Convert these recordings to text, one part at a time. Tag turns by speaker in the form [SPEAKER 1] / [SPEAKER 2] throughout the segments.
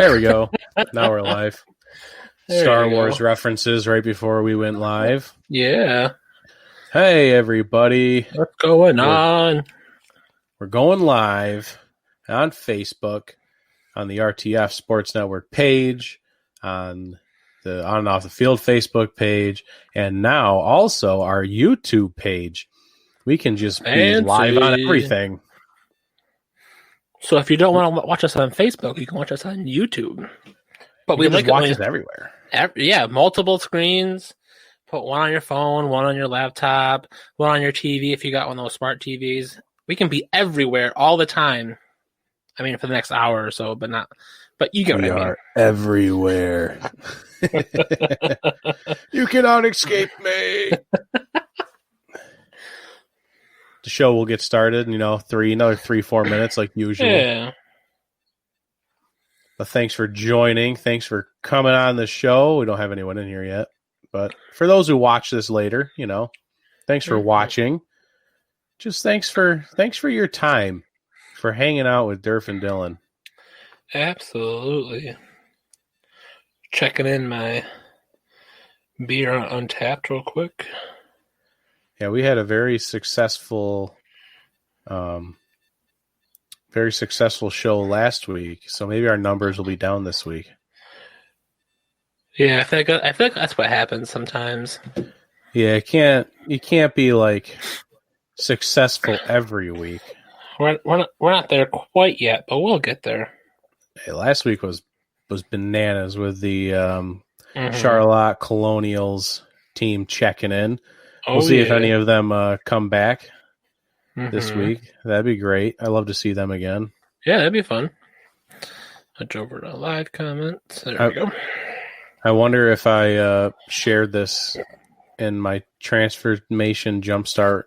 [SPEAKER 1] There we go. Now we're live.
[SPEAKER 2] There
[SPEAKER 1] Star
[SPEAKER 2] you
[SPEAKER 1] Wars
[SPEAKER 2] go.
[SPEAKER 1] references right before we went live.
[SPEAKER 2] Yeah.
[SPEAKER 1] Hey, everybody.
[SPEAKER 2] What's going on?
[SPEAKER 1] We're going live on Facebook, on the RTF Sports Network page, on the On and Off the Field Facebook page, and now also our YouTube page. We can just be live on everything.
[SPEAKER 2] So if you don't want to watch us on Facebook, you can watch us on YouTube. But we like
[SPEAKER 1] watch us everywhere.
[SPEAKER 2] Yeah, multiple screens. Put one on your phone, one on your laptop, one on your TV if you got one of those smart TVs. We can be everywhere all the time. I mean, for the next hour or so, but you get what I mean. We are
[SPEAKER 1] everywhere. You cannot escape me. The show will get started in, another 3-4 minutes like usual.
[SPEAKER 2] Yeah.
[SPEAKER 1] But thanks for joining. Thanks for coming on the show. We don't have anyone in here yet. But for those who watch this later, thanks for watching. Just thanks for your time, for hanging out with Durf and Dylan.
[SPEAKER 2] Absolutely. Checking in my beer on Untapped real quick.
[SPEAKER 1] Yeah, we had a very successful show last week, so maybe our numbers will be down this week.
[SPEAKER 2] Yeah, I feel like that's what happens sometimes.
[SPEAKER 1] Yeah, you can't be like successful every week.
[SPEAKER 2] We're not there quite yet, but we'll get there.
[SPEAKER 1] Hey, last week was bananas with the Charlotte Colonials team checking in. We'll see if any of them come back this week. That'd be great. I'd love to see them again.
[SPEAKER 2] Yeah, that'd be fun. Touch over to live comments. There we go.
[SPEAKER 1] I wonder if I shared this in my Transformation Jumpstart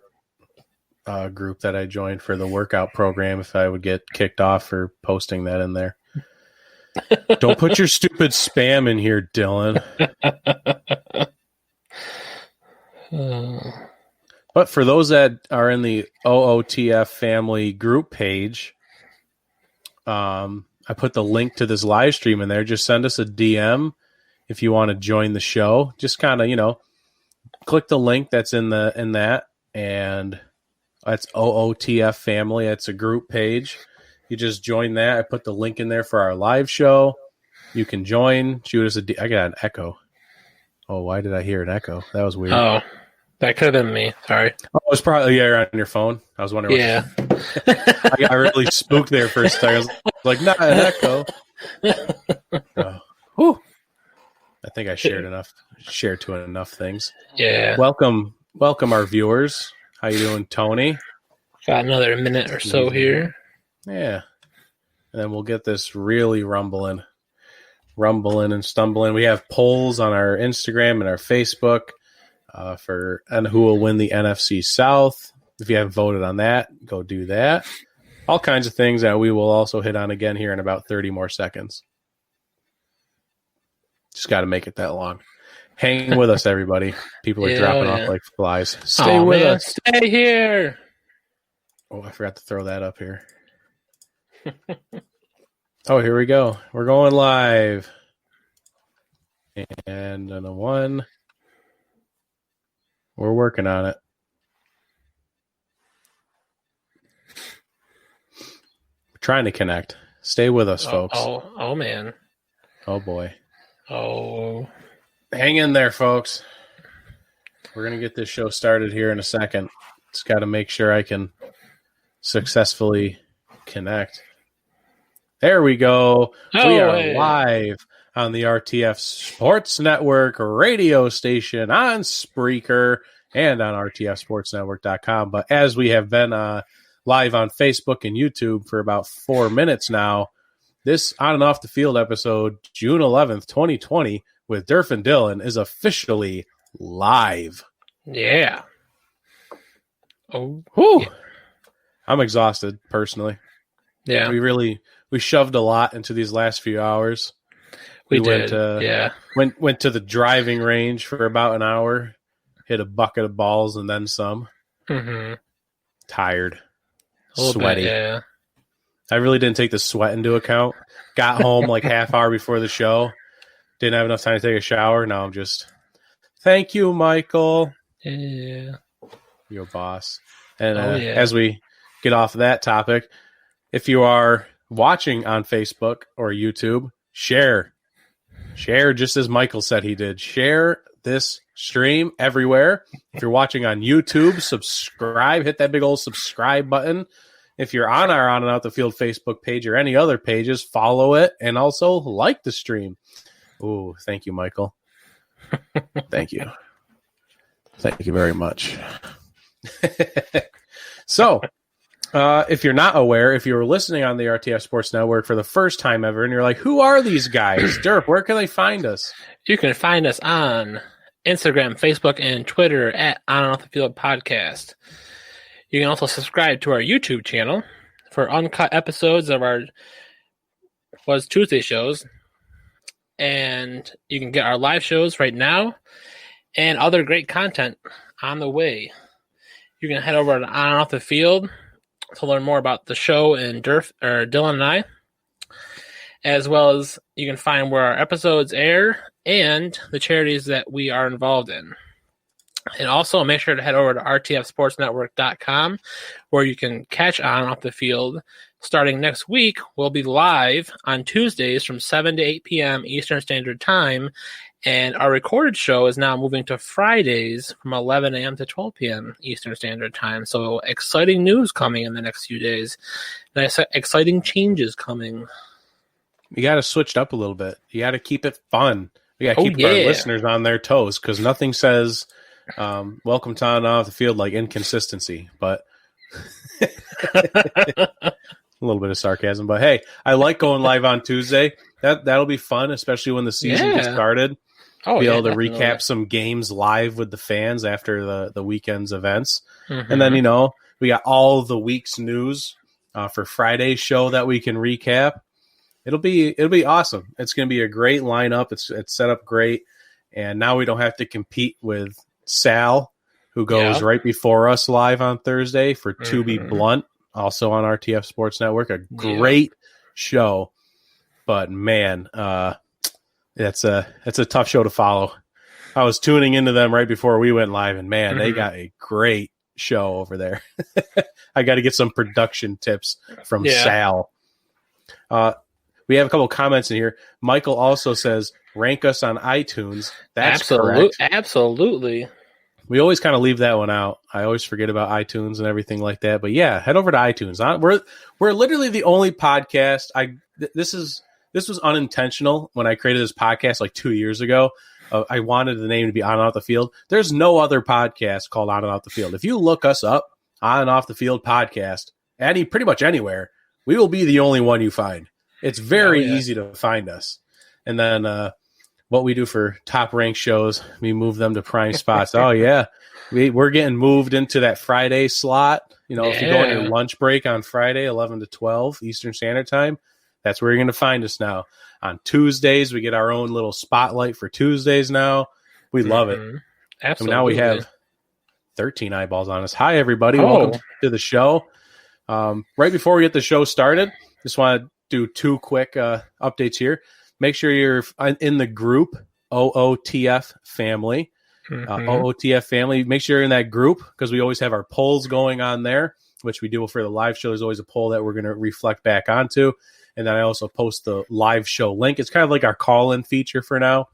[SPEAKER 1] group that I joined for the workout program, if I would get kicked off for posting that in there. Don't put your stupid spam in here, Dylan. But for those that are in the OOTF family group page, I put the link to this live stream in there. Just send us a DM if you want to join the show. Just kind of, click the link that's in that, and that's OOTF family. It's a group page. You just join that. I put the link in there for our live show. You can join. Shoot us I got an echo. Oh, why did I hear an echo? That was weird.
[SPEAKER 2] Oh, that could have been me. Sorry.
[SPEAKER 1] Oh, it was probably on your phone. I was wondering.
[SPEAKER 2] Yeah.
[SPEAKER 1] I got really spooked there for a second. I was like, not an echo. Whew. I think I shared to enough things.
[SPEAKER 2] Yeah.
[SPEAKER 1] Welcome our viewers. How you doing, Tony?
[SPEAKER 2] Got another minute or so here.
[SPEAKER 1] Yeah. And then we'll get this really rumbling and stumbling. We have polls on our Instagram and our Facebook and who will win the NFC South. If you haven't voted on that, go do that. All kinds of things that we will also hit on again here in about 30 more seconds. Just got to make it that long. Hang with us, everybody. People are dropping off like flies. Stay with us.
[SPEAKER 2] Stay here.
[SPEAKER 1] Oh, I forgot to throw that up here. Oh, here we go. We're going live. And on the one, we're working on it. We're trying to connect. Stay with us, folks.
[SPEAKER 2] Oh, man.
[SPEAKER 1] Oh, boy.
[SPEAKER 2] Oh.
[SPEAKER 1] Hang in there, folks. We're going to get this show started here in a second. Just got to make sure I can successfully connect. There we go. We are live on the RTF Sports Network radio station on Spreaker and on rtfsportsnetwork.com. But as we have been live on Facebook and YouTube for about 4 minutes now, this On and Off the Field episode, June 11th, 2020, with Durf and Dylan is officially live.
[SPEAKER 2] Yeah. Oh.
[SPEAKER 1] Whew.
[SPEAKER 2] Yeah.
[SPEAKER 1] I'm exhausted, personally.
[SPEAKER 2] Yeah.
[SPEAKER 1] We shoved a lot into these last few hours.
[SPEAKER 2] We did.
[SPEAKER 1] Went to the driving range for about an hour, hit a bucket of balls and then some.
[SPEAKER 2] Mm-hmm.
[SPEAKER 1] Tired.
[SPEAKER 2] A little
[SPEAKER 1] sweaty.
[SPEAKER 2] bit, yeah.
[SPEAKER 1] I really didn't take the sweat into account. Got home like half hour before the show. Didn't have enough time to take a shower. Now I'm just, thank you, Michael.
[SPEAKER 2] Yeah.
[SPEAKER 1] Your boss. And
[SPEAKER 2] yeah.
[SPEAKER 1] as we get off of that topic, if you are watching on Facebook or YouTube, share just as Michael said he did. Share this stream everywhere. If you're watching on YouTube, subscribe. Hit that big old subscribe button. If you're on our On and Out the Field Facebook page or any other pages, follow it and also like the stream. Ooh, thank you, Michael. Thank you. Thank you very much. So, if you're not aware, if you were listening on the RTF Sports Network for the first time ever and you're like, who are these guys? Derp, where can they find us?
[SPEAKER 2] You can find us on Instagram, Facebook, and Twitter at On and Off the Field Podcast. You can also subscribe to our YouTube channel for uncut episodes of our Tuesday shows. And you can get our live shows right now and other great content on the way. You can head over to On and Off the Field to learn more about the show and Dylan and I, as well as you can find where our episodes air and the charities that we are involved in. And also make sure to head over to rtfsportsnetwork.com where you can catch On and Off the Field. Starting next week, we'll be live on Tuesdays from 7 to 8 p.m. Eastern Standard Time. And our recorded show is now moving to Fridays from 11 a.m. to 12 p.m. Eastern Standard Time. So exciting news coming in the next few days. And exciting changes coming.
[SPEAKER 1] You got to switch it up a little bit. You got to keep it fun. We got to keep our listeners on their toes because nothing says welcome to On and Off the Field like inconsistency. But a little bit of sarcasm. But hey, I like going live on Tuesday. That'll be fun, especially when the season gets started. Be able to recap some games live with the fans after the weekend's events. Mm-hmm. And then, we got all the week's news for Friday's show that we can recap. It'll be awesome. It's going to be a great lineup. It's set up great. And now we don't have to compete with Sal, who goes right before us live on Thursday for To Be Blunt, also on RTF Sports Network. A great show. But man, that's a tough show to follow. I was tuning into them right before we went live, and man, they got a great show over there. I got to get some production tips from Sal. We have a couple comments in here. Michael also says, rank us on iTunes. That's correct.
[SPEAKER 2] Absolutely.
[SPEAKER 1] We always kind of leave that one out. I always forget about iTunes and everything like that. But yeah, head over to iTunes. We're literally the only podcast. This was unintentional when I created this podcast like 2 years ago. I wanted the name to be On and Off the Field. There's no other podcast called On and Off the Field. If you look us up, On and Off the Field podcast, pretty much anywhere, we will be the only one you find. It's very easy to find us. And then what we do for top ranked shows, we move them to prime spots. Oh, yeah. We're getting moved into that Friday slot. If you go on your lunch break on Friday, 11 to 12 Eastern Standard Time, that's where you're going to find us now. On Tuesdays, we get our own little spotlight for Tuesdays now. We love it.
[SPEAKER 2] Absolutely.
[SPEAKER 1] And now we have 13 eyeballs on us. Hi, everybody. Welcome to the show. Right before we get the show started, just want to do two quick updates here. Make sure you're in the group, OOTF family. OOTF family. Make sure you're in that group because we always have our polls going on there, which we do for the live show. There's always a poll that we're going to reflect back onto. And then I also post the live show link. It's kind of like our call-in feature for now.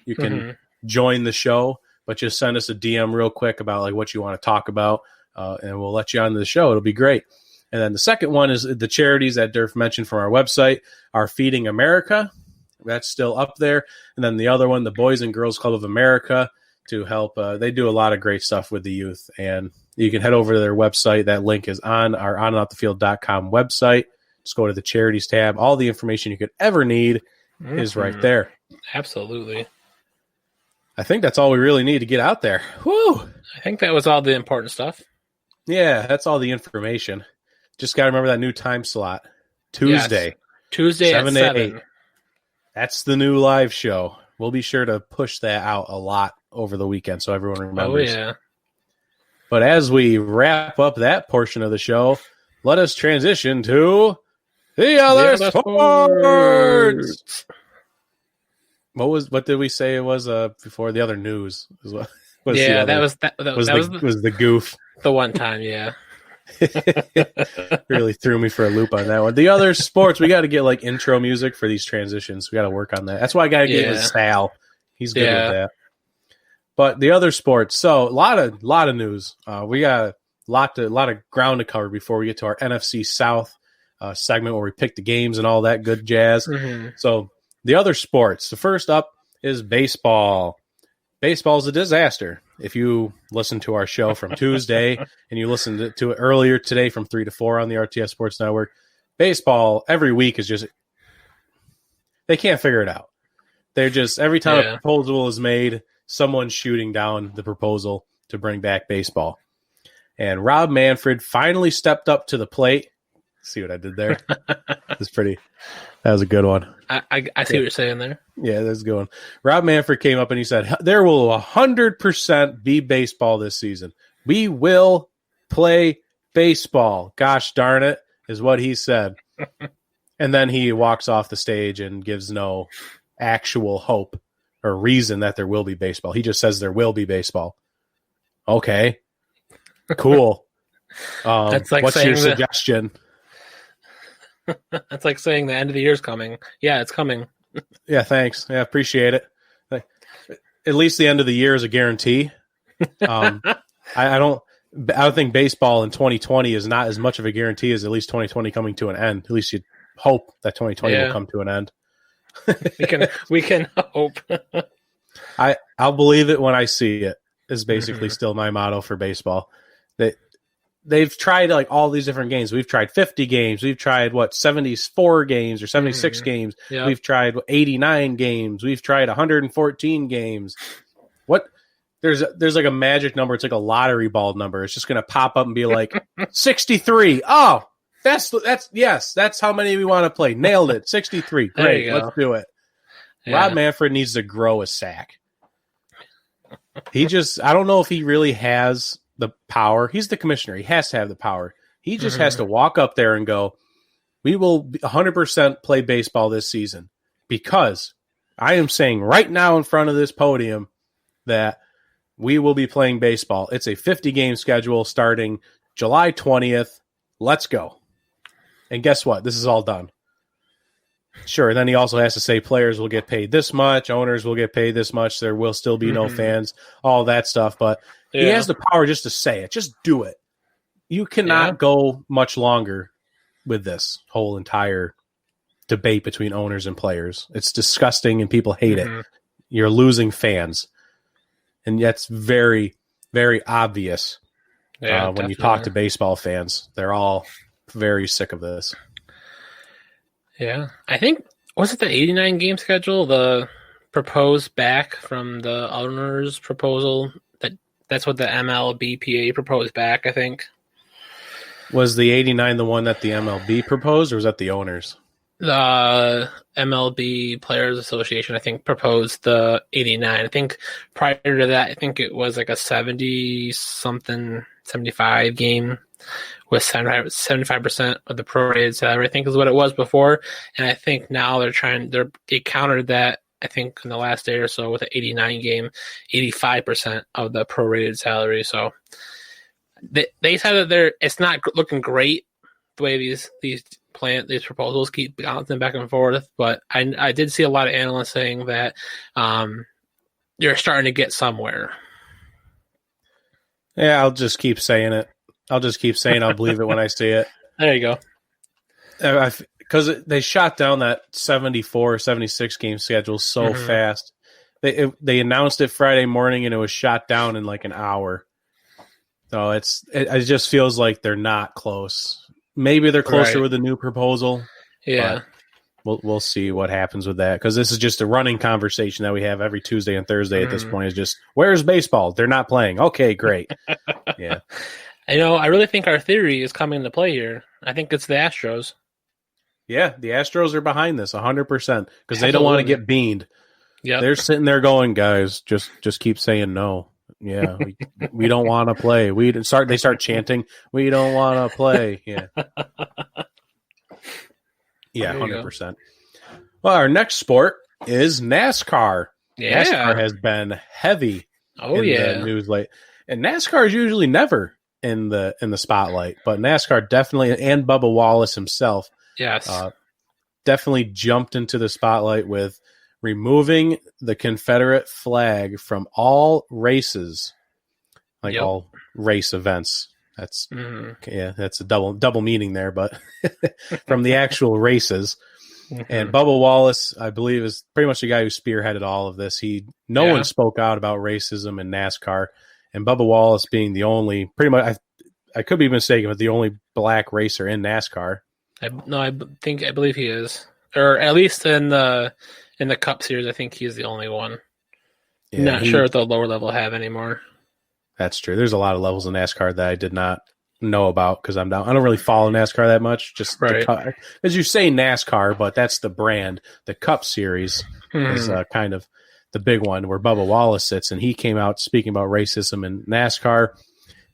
[SPEAKER 1] You can join the show, but just send us a DM real quick about like what you want to talk about, and we'll let you on the show. It'll be great. And then the second one is the charities that Durf mentioned from our website are Feeding America. That's still up there. And then the other one, the Boys and Girls Club of America, to help. They do a lot of great stuff with the youth. And you can head over to their website. That link is on our onandoffthefield.com website. Just go to the charities tab. All the information you could ever need is right there.
[SPEAKER 2] Absolutely.
[SPEAKER 1] I think that's all we really need to get out there. Woo!
[SPEAKER 2] I think that was all the important stuff.
[SPEAKER 1] Yeah, that's all the information. Just got to remember that new time slot. Tuesday.
[SPEAKER 2] Yes. Tuesday 7 at 7.
[SPEAKER 1] That's the new live show. We'll be sure to push that out a lot over the weekend so everyone remembers.
[SPEAKER 2] Oh, yeah.
[SPEAKER 1] But as we wrap up that portion of the show, let us transition to The other
[SPEAKER 2] sports.
[SPEAKER 1] sports. What did we say it was before? The other news is what was the other,
[SPEAKER 2] that
[SPEAKER 1] was the goof.
[SPEAKER 2] the one time, yeah.
[SPEAKER 1] Really threw me for a loop on that one. The other sports, we got to get like intro music for these transitions. We got to work on that. That's why I got to get with Sal. He's good with that. But the other sports, so a lot of news. We got a lot of ground to cover before we get to our NFC South segment where we pick the games and all that good jazz.
[SPEAKER 2] Mm-hmm.
[SPEAKER 1] So the other sports, the first up is baseball. Baseball is a disaster. If you listen to our show from Tuesday and you listened to it earlier today from 3 to 4 on the RTS Sports Network, baseball every week is just, they can't figure it out. They're just, every time a proposal is made, someone's shooting down the proposal to bring back baseball. And Rob Manfred finally stepped up to the plate. See what I did there? That was a good one.
[SPEAKER 2] I see what you're saying there.
[SPEAKER 1] Yeah, that's a good one. Rob Manfred came up and he said, there will 100% be baseball this season. We will play baseball. Gosh darn it, is what he said. And then he walks off the stage and gives no actual hope or reason that there will be baseball. He just says there will be baseball. Okay, cool.
[SPEAKER 2] That's like
[SPEAKER 1] what's your suggestion?
[SPEAKER 2] That's like saying the end of the year is coming. Yeah, it's coming.
[SPEAKER 1] Yeah, thanks. Yeah, appreciate it. At least the end of the year is a guarantee. I don't think baseball in 2020 is not as much of a guarantee as at least 2020 coming to an end. At least you hope that 2020 will come to an end.
[SPEAKER 2] we can hope.
[SPEAKER 1] I'll believe it when I see it is basically still my motto for baseball. They've tried like all these different games. We've tried 50 games. We've tried 74 games or 76 games. Yep. We've tried 89 games. We've tried 114 games. There's like a magic number. It's like a lottery ball number. It's just going to pop up and be like 63. Oh, that's how many we want to play. Nailed it. 63. Great. Let's do it. Yeah. Rob Manfred needs to grow a sack. I don't know if he really has the power. He's the commissioner. He has to have the power. He just has to walk up there and go, we will 100% play baseball this season, because I am saying right now in front of this podium that we will be playing baseball. It's a 50-game schedule starting July 20th. Let's go. And guess what? This is all done. Sure, then he also has to say players will get paid this much, owners will get paid this much, there will still be no fans, all that stuff. But he has the power just to say it. Just do it. You cannot go much longer with this whole entire debate between owners and players. It's disgusting and people hate it. You're losing fans. And that's very, very obvious when you talk to baseball fans. They're all very sick of this.
[SPEAKER 2] Yeah. I think, was it the 89 game schedule, the proposed back from the owners' proposal? That's what the MLBPA proposed back, I think.
[SPEAKER 1] Was the 89 the one that the MLB proposed, or was that the owners?
[SPEAKER 2] The MLB Players Association, I think, proposed the 89. I think prior to that, I think it was like a 70-something, 75 game with 75% of the prorated salary, I think is what it was before. And I think now they countered that, I think, in the last day or so with an 89 game, 85% of the prorated salary. So they said that it's not looking great the way these proposals keep bouncing back and forth. But I did see a lot of analysts saying that you're starting to get somewhere.
[SPEAKER 1] Yeah, I'll just keep saying it. I'll believe it when I see it.
[SPEAKER 2] There you go.
[SPEAKER 1] Because they shot down that 74, 76 game schedule so fast. They announced it Friday morning and it was shot down in like an hour. So it just feels like they're not close. Maybe they're closer with a new proposal.
[SPEAKER 2] Yeah.
[SPEAKER 1] We'll see what happens with that, because this is just a running conversation that we have every Tuesday and Thursday at this point. Is just, where's baseball? They're not playing. Okay, great. Yeah.
[SPEAKER 2] I really think our theory is coming into play here. I think it's the Astros.
[SPEAKER 1] Yeah, the Astros are behind this 100% because they don't want to get beaned.
[SPEAKER 2] Yeah,
[SPEAKER 1] they're sitting there going, guys, just keep saying no. Yeah, we don't want to play. They start chanting, we don't want to play. Yeah. Yeah,
[SPEAKER 2] There you go.
[SPEAKER 1] 100%. Well, our next sport is NASCAR.
[SPEAKER 2] Yeah.
[SPEAKER 1] NASCAR has been heavy
[SPEAKER 2] Oh
[SPEAKER 1] in
[SPEAKER 2] yeah.
[SPEAKER 1] the news late, and NASCAR is usually never in the spotlight, but NASCAR definitely, and Bubba Wallace himself,
[SPEAKER 2] Yes.
[SPEAKER 1] definitely jumped into the spotlight with removing the Confederate flag from all races, like
[SPEAKER 2] Yep.
[SPEAKER 1] all race events. That's that's a double meaning there, but from the actual races. And Bubba Wallace, I believe, is pretty much the guy who spearheaded all of this. No one spoke out about racism in NASCAR, and Bubba Wallace being the only, pretty much, I could be mistaken, but the only black racer in NASCAR.
[SPEAKER 2] I believe he is, or at least in the Cup Series, I think he's the only one.
[SPEAKER 1] Yeah,
[SPEAKER 2] Not sure if the lower level have anymore.
[SPEAKER 1] That's true. There's a lot of levels in NASCAR that I did not know about because I don't really follow NASCAR that much. Just
[SPEAKER 2] right.
[SPEAKER 1] As you say NASCAR, but that's the brand. The Cup Series is kind of the big one where Bubba Wallace sits, and he came out speaking about racism in NASCAR,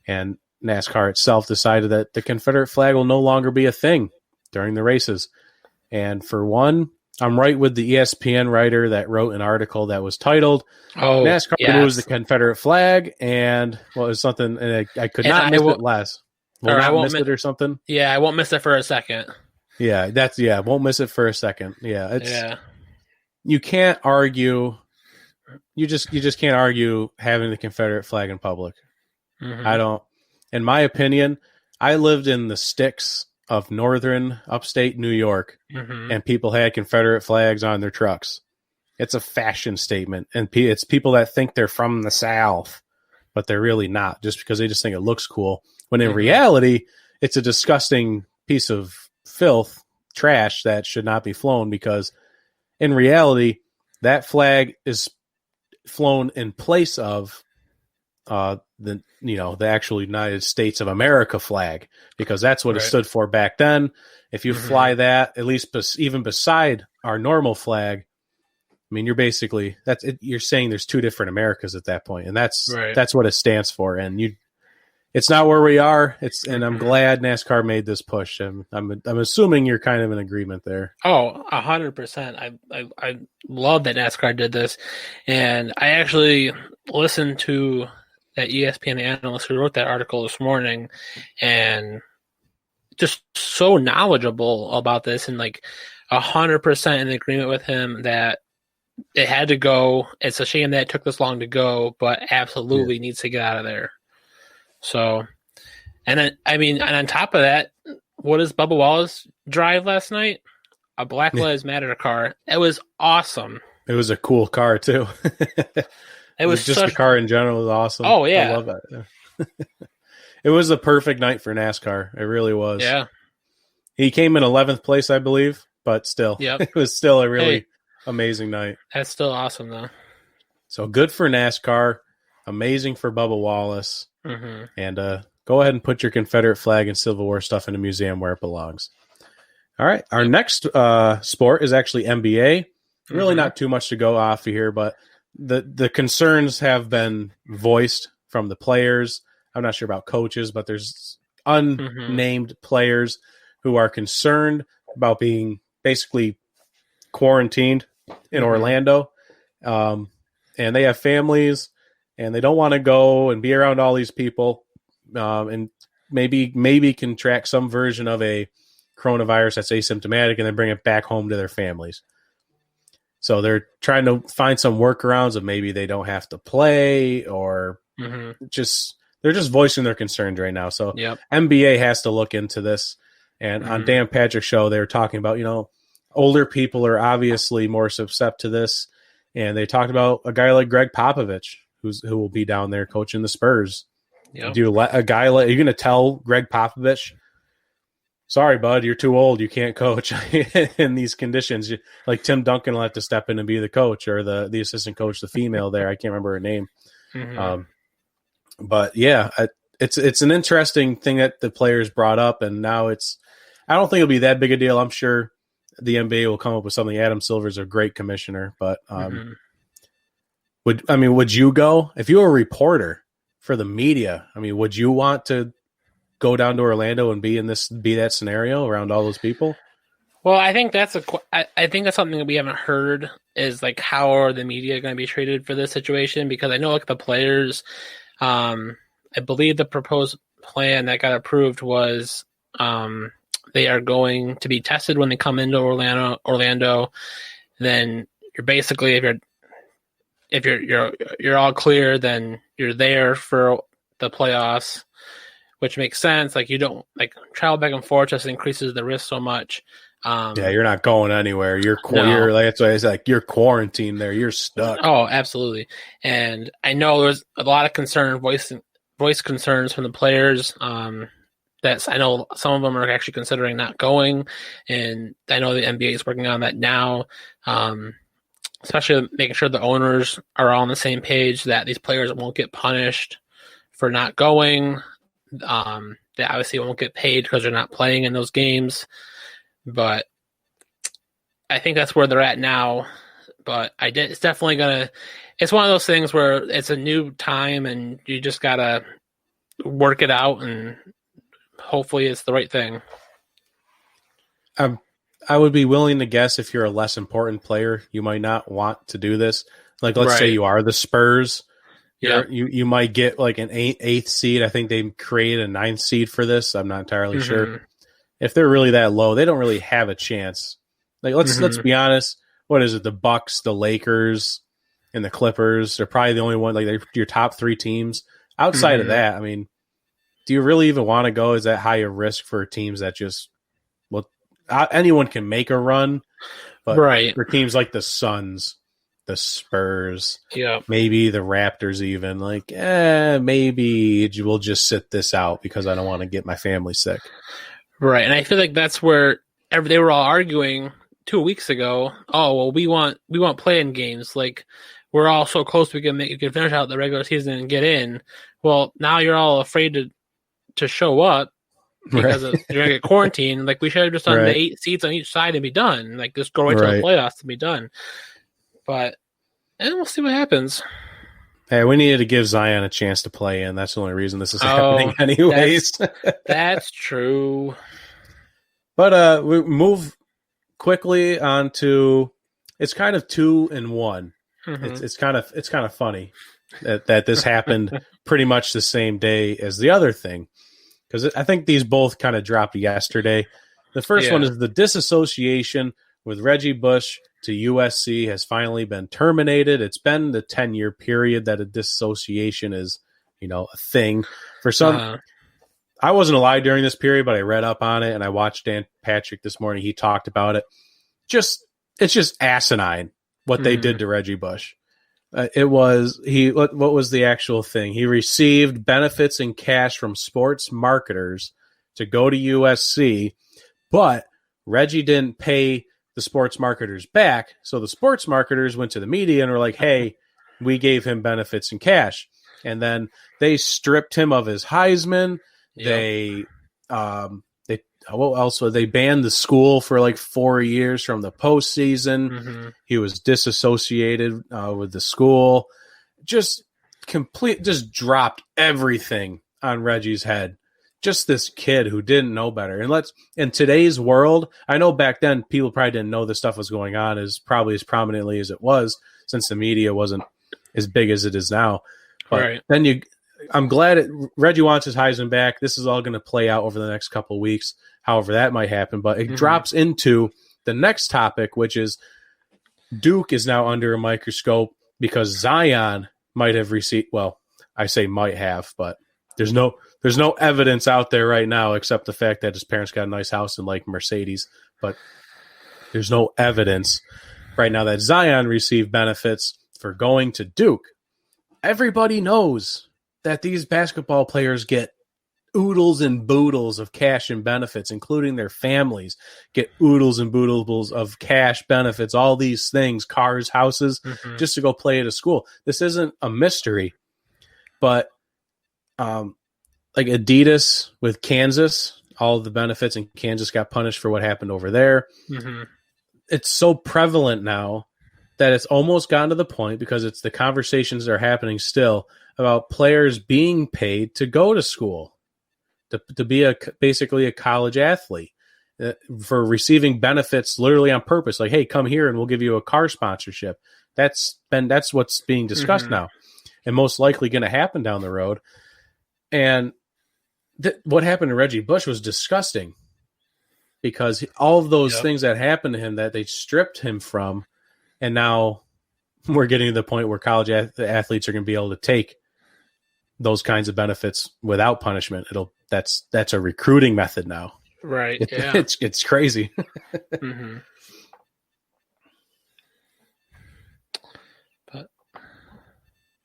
[SPEAKER 1] and NASCAR itself decided that the Confederate flag will no longer be a thing during the races. And for one, I'm right with the ESPN writer that wrote an article that was titled NASCAR removes the Confederate flag, and it was something, and I could not miss it less. Will not miss it or something?
[SPEAKER 2] Yeah, I won't miss it for a second.
[SPEAKER 1] Yeah, won't miss it for a second. Yeah, you can't argue. You just can't argue having the Confederate flag in public. I don't. In my opinion, I lived in the sticks of northern upstate New York, and people had Confederate flags on their trucks. It's a fashion statement, and it's people that think they're from the South, but they're really not, just because they just think it looks cool. When in reality, it's a disgusting piece of filth, trash that should not be flown, because in reality, that flag is flown in place of the actual United States of America flag, because that's what it stood for back then. If you fly that, at least even beside our normal flag, I mean, you're basically you're saying there's two different Americas at that point, and that's what it stands for. And it's not where we are. And I'm glad NASCAR made this push. I'm assuming you're kind of in agreement there.
[SPEAKER 2] Oh, 100%. I love that NASCAR did this, and I actually listened to that ESPN analyst who wrote that article this morning, and just so knowledgeable about this, and like 100% in agreement with him that it had to go. It's a shame that it took this long to go, but absolutely needs to get out of there. So, and then, and on top of that, what does Bubba Wallace drive last night? A Black Lives Matter car. It was awesome.
[SPEAKER 1] It was a cool car too. It was just the car in general was awesome.
[SPEAKER 2] Oh yeah,
[SPEAKER 1] I love that. It was the perfect night for NASCAR. It really was.
[SPEAKER 2] Yeah,
[SPEAKER 1] he came in 11th place, I believe, but still, it was still a really amazing night.
[SPEAKER 2] That's still awesome though.
[SPEAKER 1] So good for NASCAR. Amazing for Bubba Wallace. And go ahead and put your Confederate flag and Civil War stuff in a museum where it belongs. All right. Our next sport is actually NBA. Really not too much to go off of here, but the concerns have been voiced from the players. I'm not sure about coaches, but there's unnamed players who are concerned about being basically quarantined in Orlando. And they have families, and they don't want to go and be around all these people, and maybe contract some version of a coronavirus that's asymptomatic and then bring it back home to their families. So they're trying to find some workarounds of maybe they don't have to play, or they're just voicing their concerns right now. So NBA has to look into this. And on Dan Patrick's show, they were talking about, older people are obviously more susceptible to this. And they talked about a guy like Greg Popovich, who will be down there coaching the Spurs. Yep. Do you let a guy are you going to tell Greg Popovich, sorry, bud, you're too old, you can't coach in these conditions? Like Tim Duncan will have to step in and be the coach, or the assistant coach, the female there. I can't remember her name. But yeah, it's an interesting thing that the players brought up, and now I don't think it'll be that big a deal. I'm sure the NBA will come up with something. Adam Silver's a great commissioner, but would you go if you were a reporter for the media? I mean, would you want to go down to Orlando and be that scenario around all those people?
[SPEAKER 2] Well, I think I think that's something that we haven't heard is like how are the media going to be treated for this situation? Because I know like the players, I believe the proposed plan that got approved was they are going to be tested when they come into Orlando. Then you're basically if you're all clear, then you're there for the playoffs, which makes sense. Like you don't like travel back and forth just increases the risk so much.
[SPEAKER 1] Yeah, you're not going anywhere. You're
[SPEAKER 2] No.
[SPEAKER 1] like, that's why it's like you're quarantined there. You're stuck.
[SPEAKER 2] Oh, absolutely. And I know there's a lot of concern, voice concerns from the players. That's I know some of them are actually considering not going, and I know the NBA is working on that now. Especially making sure the owners are all on the same page that these players won't get punished for not going. They obviously won't get paid because they're not playing in those games. But I think that's where they're at now. But it's definitely it's one of those things where it's a new time and you just gotta work it out and hopefully it's the right thing.
[SPEAKER 1] I would be willing to guess if you're a less important player, you might not want to do this. Like, let's say you are the Spurs.
[SPEAKER 2] Yeah.
[SPEAKER 1] You might get like an eighth seed. I think they created a ninth seed for this. I'm not entirely sure. If they're really that low, they don't really have a chance. Like, let's be honest. What is it? The Bucks, the Lakers, and the Clippers are probably the only one. Like, they're your top three teams. Outside of that, I mean, do you really even want to go? Is that high a risk for teams that just anyone can make a run, but for teams like the Suns, the Spurs, maybe the Raptors, even like, maybe we'll just sit this out because I don't want to get my family sick.
[SPEAKER 2] Right, and I feel like that's where they were all arguing 2 weeks ago. Oh well, we want play-in games. Like we're all so close we can finish out the regular season and get in. Well, now you're all afraid to show up. Because you're gonna get quarantined. Like we should have just done the 8 seats on each side and be done. Like just go right to the playoffs to be done. But and we'll see what happens.
[SPEAKER 1] Hey, we needed to give Zion a chance to play in. That's the only reason this is happening, anyways.
[SPEAKER 2] That's true.
[SPEAKER 1] But we move quickly on to it's kind of 2 in 1. It's kind of funny that this happened pretty much the same day as the other thing. Because I think these both kind of dropped yesterday. The first one is the disassociation with Reggie Bush to USC has finally been terminated. It's been the 10-year period that a disassociation is, a thing. For some, I wasn't alive during this period, but I read up on it and I watched Dan Patrick this morning. He talked about it. It's just asinine what they did to Reggie Bush. What was the actual thing? He received benefits in cash from sports marketers to go to USC, but Reggie didn't pay the sports marketers back. So the sports marketers went to the media and were like, hey, we gave him benefits in cash. And then they stripped him of his Heisman. Yep. What else? They banned the school for like 4 years from the postseason. He was disassociated with the school. Just dropped everything on Reggie's head. Just this kid who didn't know better. And in today's world, I know back then people probably didn't know this stuff was going on as prominently as it was, since the media wasn't as big as it is now. But then I'm glad Reggie wants his Heisman back. This is all going to play out over the next couple of weeks, however that might happen. But it drops into the next topic, which is Duke is now under a microscope because Zion might have received, well, I say might have, but there's no evidence out there right now except the fact that his parents got a nice house in like Mercedes. But there's no evidence right now that Zion received benefits for going to Duke. Everybody knows that these basketball players get oodles and boodles of cash and benefits, including their families get oodles and boodles of cash benefits, all these things, cars, houses, just to go play at a school. This isn't a mystery, but like Adidas with Kansas, all of the benefits in Kansas got punished for what happened over there. It's so prevalent now that it's almost gotten to the point, because it's the conversations that are happening still about players being paid to go to school, to be basically a college athlete. for receiving benefits literally on purpose. Like, hey, come here and we'll give you a car sponsorship. That's what's being discussed now, and most likely going to happen down the road. And what happened to Reggie Bush was disgusting, because all of those things that happened to him that they stripped him from, and now we're getting to the point where college athletes are going to be able to take those kinds of benefits without punishment. That's a recruiting method now.
[SPEAKER 2] Right.
[SPEAKER 1] It's crazy.
[SPEAKER 2] But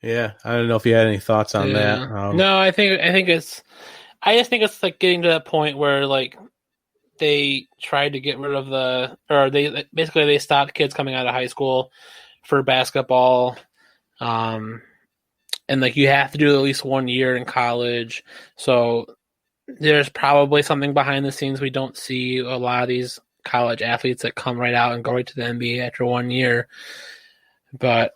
[SPEAKER 1] yeah, I don't know if you had any thoughts on that.
[SPEAKER 2] No, I just think it's like getting to that point where like they tried to get rid of they stopped kids coming out of high school for basketball. And like you have to do at least 1 year in college. So there's probably something behind the scenes we don't see. A lot of these college athletes that come right out and go right to the NBA after 1 year. But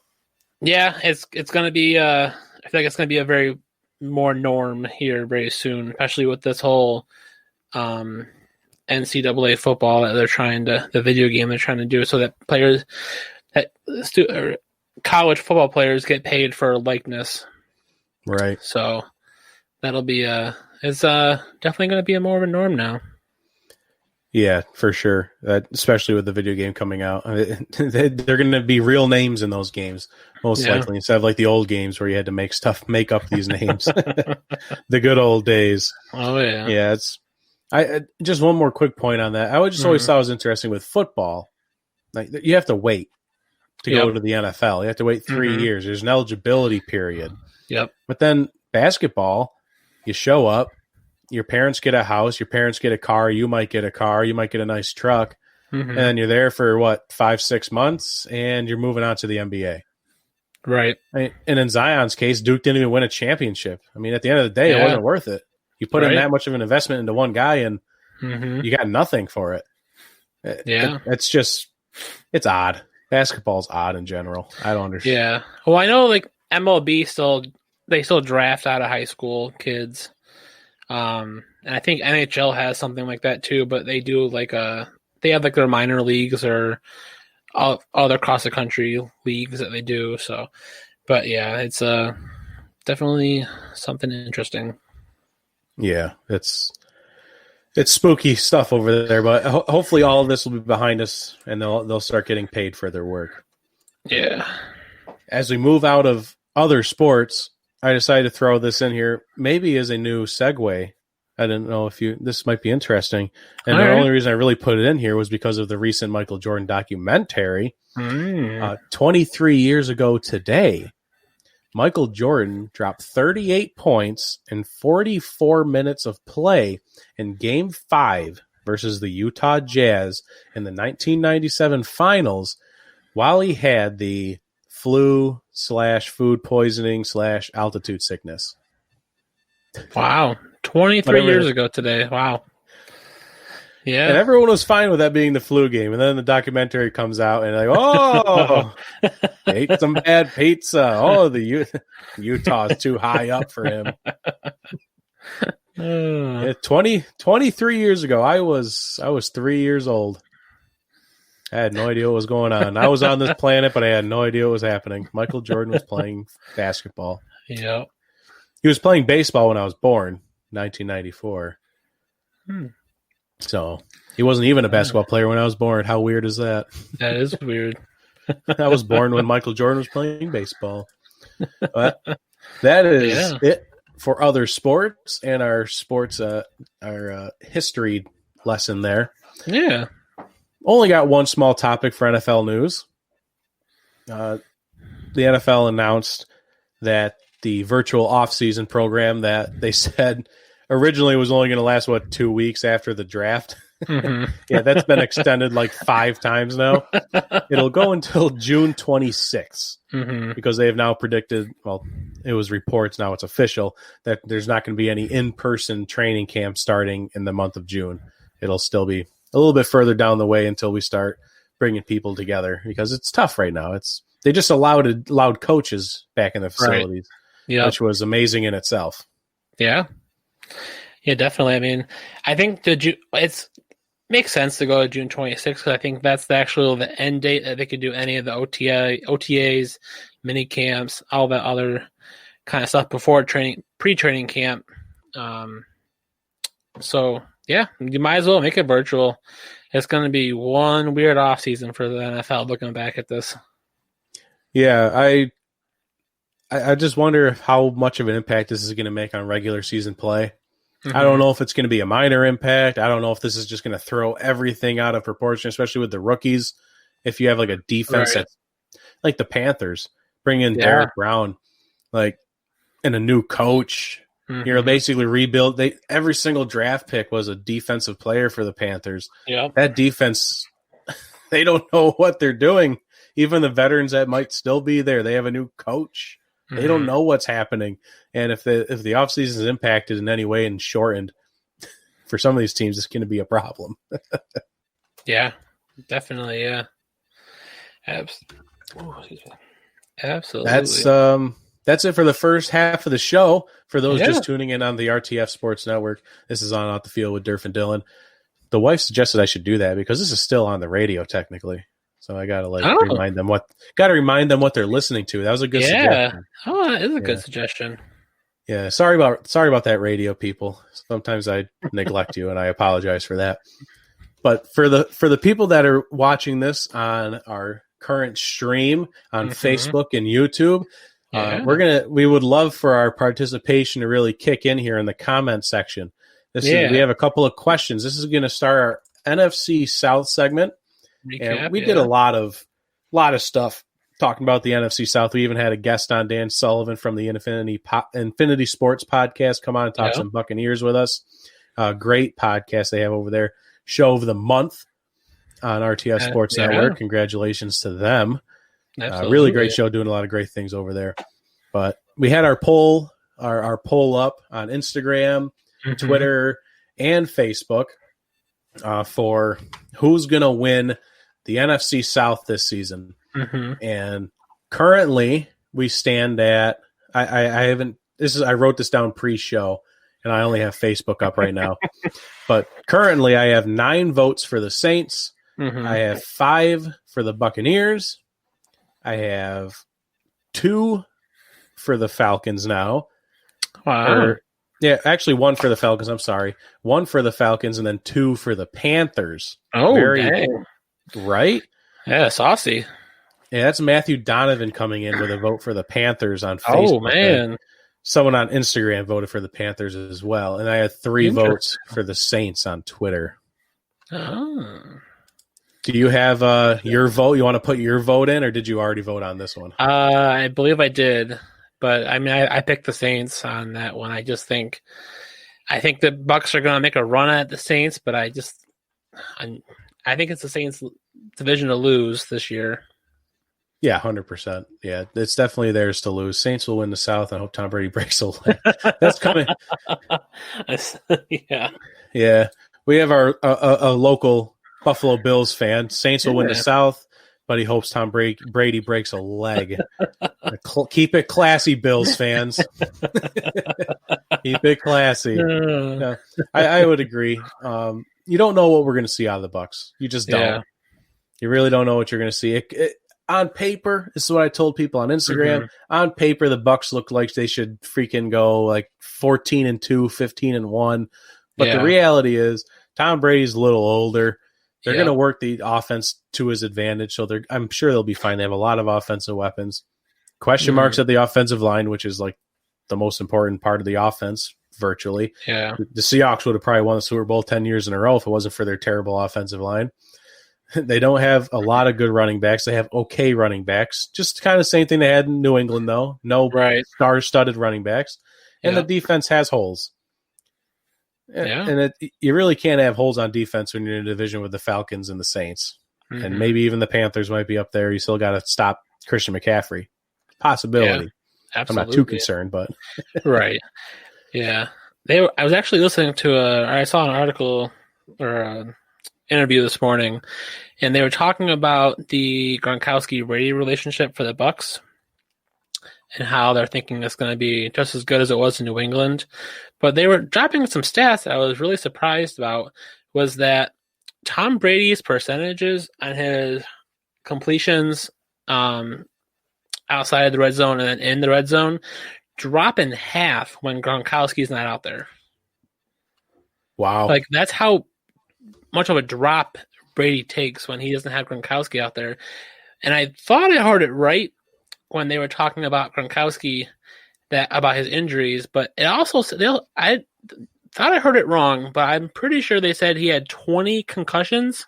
[SPEAKER 2] yeah, it's going to be I feel like it's going to be a very more norm here very soon, especially with this whole NCAA football that they're the video game they're trying to do, so that players college football players get paid for likeness.
[SPEAKER 1] Right.
[SPEAKER 2] So that'll be it's definitely going to be more of a norm now.
[SPEAKER 1] Yeah, for sure. Especially with the video game coming out, they're going to be real names in those games, most likely, instead of like the old games where you had to make up these names. The good old days.
[SPEAKER 2] Oh yeah.
[SPEAKER 1] Yeah. I just one more quick point on that. I would just always thought it was interesting with football. Like, you have to wait to go to the NFL. You have to wait 3 years. There's an eligibility period.
[SPEAKER 2] Yep.
[SPEAKER 1] But then basketball, you show up, your parents get a house, your parents get a car, you might get a car, you might get a nice truck, and then you're there for 5-6 months, and you're moving on to the NBA.
[SPEAKER 2] Right.
[SPEAKER 1] And in Zion's case, Duke didn't even win a championship. I mean, at the end of the day, it wasn't worth it. You put in that much of an investment into one guy, and you got nothing for it. It's odd. Basketball's odd in general. I don't understand.
[SPEAKER 2] Yeah. Well, I know like MLB still draft out of high school kids. And I think NHL has something like that too, but they do they have like their minor leagues or other cross the country leagues that they do. So, but yeah, it's definitely something interesting.
[SPEAKER 1] Yeah, it's spooky stuff over there, but hopefully all of this will be behind us, and they'll start getting paid for their work.
[SPEAKER 2] Yeah. As
[SPEAKER 1] we move out of other sports, I decided to throw this in here, maybe as a new segue. I didn't know if this might be interesting. And only reason I really put it in here was because of the recent Michael Jordan documentary. 23 years ago today, Michael Jordan dropped 38 points in 44 minutes of play in Game 5 versus the Utah Jazz in the 1997 finals, while he had the flu/food poisoning / altitude sickness.
[SPEAKER 2] Wow. 23 years ago today. Wow. Yeah.
[SPEAKER 1] And everyone was fine with that being the flu game. And then the documentary comes out and ate some bad pizza. Oh, Utah's too high up for him. 23 years ago, I was 3 years old. I had no idea what was going on. I was on this planet, but I had no idea what was happening. Michael Jordan was playing basketball.
[SPEAKER 2] Yeah.
[SPEAKER 1] He was playing baseball when I was born, 1994. So he wasn't even a basketball player when I was born. How weird is that?
[SPEAKER 2] That is weird.
[SPEAKER 1] I was born when Michael Jordan was playing baseball. But that is it for other sports and our sports, our history lesson there.
[SPEAKER 2] Yeah.
[SPEAKER 1] Only got one small topic for NFL news. The NFL announced that the virtual offseason program that they said originally was only going to last, 2 weeks after the draft? Yeah, that's been extended 5 times now. It'll go until June 26th because they have now predicted, it was reports, now it's official, that there's not going to be any in-person training camp starting in the month of June. It'll still be a little bit further down the way until we start bringing people together, because it's tough right now. They just allowed coaches back in the facilities, which was amazing in itself.
[SPEAKER 2] Yeah. Yeah, definitely. I mean, I think makes sense to go to June 26th because I think that's the end date that they could do any of the OTAs, mini camps, all that other kind of stuff before pre-training camp. So yeah, you might as well make it virtual. It's going to be one weird off season for the NFL looking back at this.
[SPEAKER 1] Yeah, I just wonder how much of an impact this is going to make on regular season play. Mm-hmm. I don't know if it's going to be a minor impact. I don't know if this is just going to throw everything out of proportion, especially with the rookies. If you have like a defense that's like the Panthers, bring in Derek Brown, like, and a new coach. Mm-hmm. You're basically rebuild. Every single draft pick was a defensive player for the Panthers.
[SPEAKER 2] Yeah,
[SPEAKER 1] that defense, they don't know what they're doing. Even the veterans that might still be there, they have a new coach. They don't know what's happening. And if the offseason is impacted in any way and shortened, for some of these teams, it's going to be a problem.
[SPEAKER 2] Yeah, definitely. Yeah. Absolutely.
[SPEAKER 1] That's it for the first half of the show. For those just tuning in on the RTF Sports Network, this is on Off the Field with Durf and Dylan. The wife suggested I should do that because this is still on the radio technically. So I gotta remind them what they're listening to. That was a good suggestion.
[SPEAKER 2] Oh, that is a good suggestion.
[SPEAKER 1] Yeah, sorry about that, radio people. Sometimes I neglect you, and I apologize for that. But for the people that are watching this on our current stream on Facebook and YouTube, we would love for our participation to really kick in here in the comment section. We have a couple of questions. This is going to start our NFC South segment. Recap, and we did a lot of stuff talking about the NFC South. We even had a guest on, Dan Sullivan from the Infinity Sports podcast, come on and talk some Buccaneers with us. Great podcast they have over there. Show of the month on RTF Sports Network. Congratulations to them. Really great show, doing a lot of great things over there. But we had our poll up on Instagram, Twitter, and Facebook for who's going to win the NFC South this season. And currently we stand at, I wrote this down pre-show and I only have Facebook up right now, but currently I have 9 votes for the Saints. I have 5 for the Buccaneers. I have 2 for the Falcons now.
[SPEAKER 2] Wow.
[SPEAKER 1] Actually 1 for the Falcons. I'm sorry. 1 for the Falcons and then 2 for the Panthers.
[SPEAKER 2] Oh, dang.
[SPEAKER 1] Right?
[SPEAKER 2] Yeah, saucy.
[SPEAKER 1] Yeah, that's Matthew Donovan coming in with a vote for the Panthers on Facebook.
[SPEAKER 2] Oh, man.
[SPEAKER 1] Someone on Instagram voted for the Panthers as well. And I had 3 votes for the Saints on Twitter.
[SPEAKER 2] Oh.
[SPEAKER 1] Do you have your vote? You want to put your vote in, or did you already vote on this one?
[SPEAKER 2] I believe I did. But, I mean, I picked the Saints on that one. I think the Bucs are going to make a run at the Saints, but I think it's the Saints' division to lose this year.
[SPEAKER 1] Yeah, 100%. Yeah, it's definitely theirs to lose. Saints will win the South. I hope Tom Brady breaks a leg. That's coming. Yeah. We have a local Buffalo Bills fan. Saints will win the South, but he hopes Tom Brady breaks a leg. Keep it classy, Bills fans. Keep it classy. Yeah, I would agree. You don't know what we're going to see out of the Bucs. You just don't. Yeah. You really don't know what you're going to see. On paper, this is what I told people on Instagram. On paper, the Bucs look like they should freaking go like 14-2, 15-1. But the reality is, Tom Brady's a little older. They're going to work the offense to his advantage, so I'm sure they'll be fine. They have a lot of offensive weapons. Question marks at the offensive line, which is like the most important part of the offense, virtually.
[SPEAKER 2] Yeah,
[SPEAKER 1] the Seahawks would have probably won the Super Bowl 10 years in a row if it wasn't for their terrible offensive line. They don't have a lot of good running backs. They have okay running backs. Just kind of the same thing they had in New England, though. No star-studded running backs. And the defense has holes. And you really can't have holes on defense when you're in a division with the Falcons and the Saints. And maybe even the Panthers might be up there. You still got to stop Christian McCaffrey. Possibility.
[SPEAKER 2] Yeah,
[SPEAKER 1] I'm not too concerned, but.
[SPEAKER 2] Right. Yeah. I was actually listening to I saw an article or interview this morning, and they were talking about the Gronkowski-Brady relationship for the Bucs and how they're thinking it's going to be just as good as it was in New England. But they were dropping some stats that I was really surprised about, was that Tom Brady's percentages on his completions outside of the red zone and then in the red zone drop in half when Gronkowski's not out there.
[SPEAKER 1] Wow.
[SPEAKER 2] Like, that's how much of a drop Brady takes when he doesn't have Gronkowski out there. And I thought I heard it right when they were talking about Gronkowski, about his injuries, but it also I thought I heard it wrong, but I'm pretty sure they said he had 20 concussions.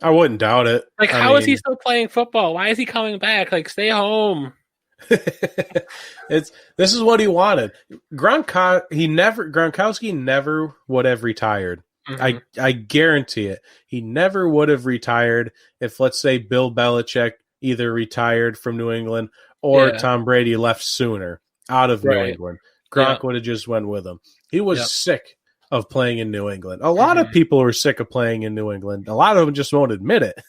[SPEAKER 1] I wouldn't doubt it.
[SPEAKER 2] Like, how is he still playing football? Why is he coming back? Like, stay home.
[SPEAKER 1] This is what he wanted. Gronkowski never would have retired. Mm-hmm. I guarantee it. He never would have retired if, let's say, Bill Belichick either retired from New England or Tom Brady left sooner out of New England. Gronk would have just went with him. He was sick of playing in New England. A lot of people are sick of playing in New England. A lot of them just won't admit it.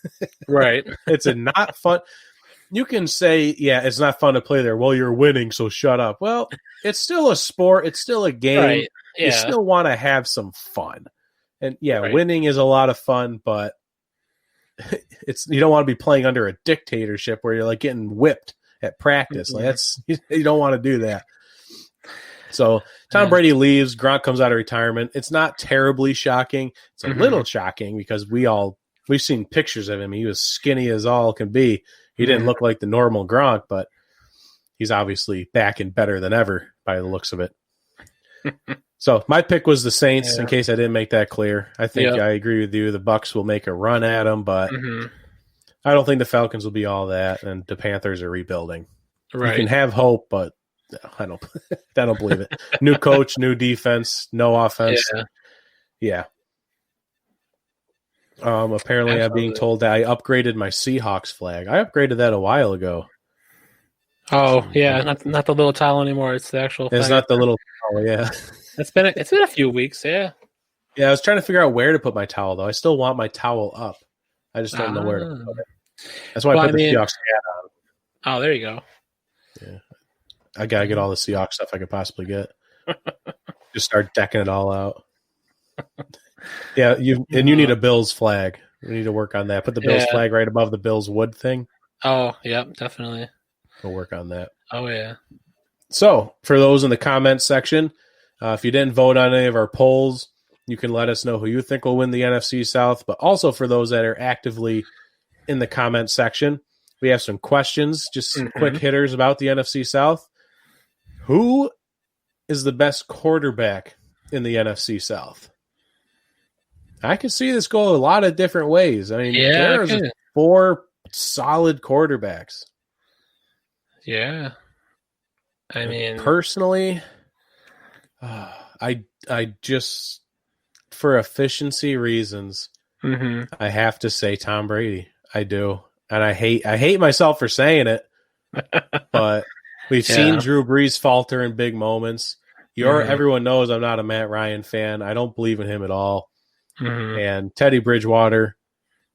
[SPEAKER 2] Right.
[SPEAKER 1] It's not fun. You can say, yeah, it's not fun to play there. Well, you're winning, so shut up. Well, it's still a sport. It's still a game. Right. Yeah. You still want to have some fun. And, winning is a lot of fun, but you don't want to be playing under a dictatorship where you're like getting whipped at practice. Like, you don't want to do that. So Tom Brady leaves. Gronk comes out of retirement. It's not terribly shocking. It's a little shocking because we've seen pictures of him. He was skinny as all can be. He didn't look like the normal Gronk, but he's obviously back and better than ever by the looks of it. So my pick was the Saints, in case I didn't make that clear. I think I agree with you. The Bucs will make a run at them, but I don't think the Falcons will be all that, and the Panthers are rebuilding. Right. You can have hope, but I don't believe it. New coach, new defense, no offense. Yeah. Apparently Absolutely. I'm being told that I upgraded my Seahawks flag. I upgraded that a while ago.
[SPEAKER 2] Oh, yeah, not the little towel anymore. It's the actual flag.
[SPEAKER 1] It's not the little towel, yeah.
[SPEAKER 2] It's been a few weeks, yeah.
[SPEAKER 1] Yeah, I was trying to figure out where to put my towel, though. I still want my towel up. I just don't know where to put it. That's why I put the Seahawks hat on.
[SPEAKER 2] Oh, there you go.
[SPEAKER 1] Yeah. I got to get all the Seahawks stuff I could possibly get. Just start decking it all out. Yeah, you need a Bills flag. We need to work on that. Put the Bills flag right above the Bills wood thing.
[SPEAKER 2] Oh, yep, definitely.
[SPEAKER 1] We'll work on that.
[SPEAKER 2] Oh, yeah.
[SPEAKER 1] So, for those in the comments section, if you didn't vote on any of our polls, you can let us know who you think will win the NFC South. But also for those that are actively in the comment section, we have some questions, just quick hitters about the NFC South. Who is the best quarterback in the NFC South? I can see this go a lot of different ways. I mean, there's 4 solid quarterbacks.
[SPEAKER 2] Yeah. I mean,
[SPEAKER 1] personally, I just, for efficiency reasons, I have to say Tom Brady. I do. And I hate myself for saying it, but we've seen Drew Brees falter in big moments. Everyone knows I'm not a Matt Ryan fan. I don't believe in him at all. And Teddy Bridgewater,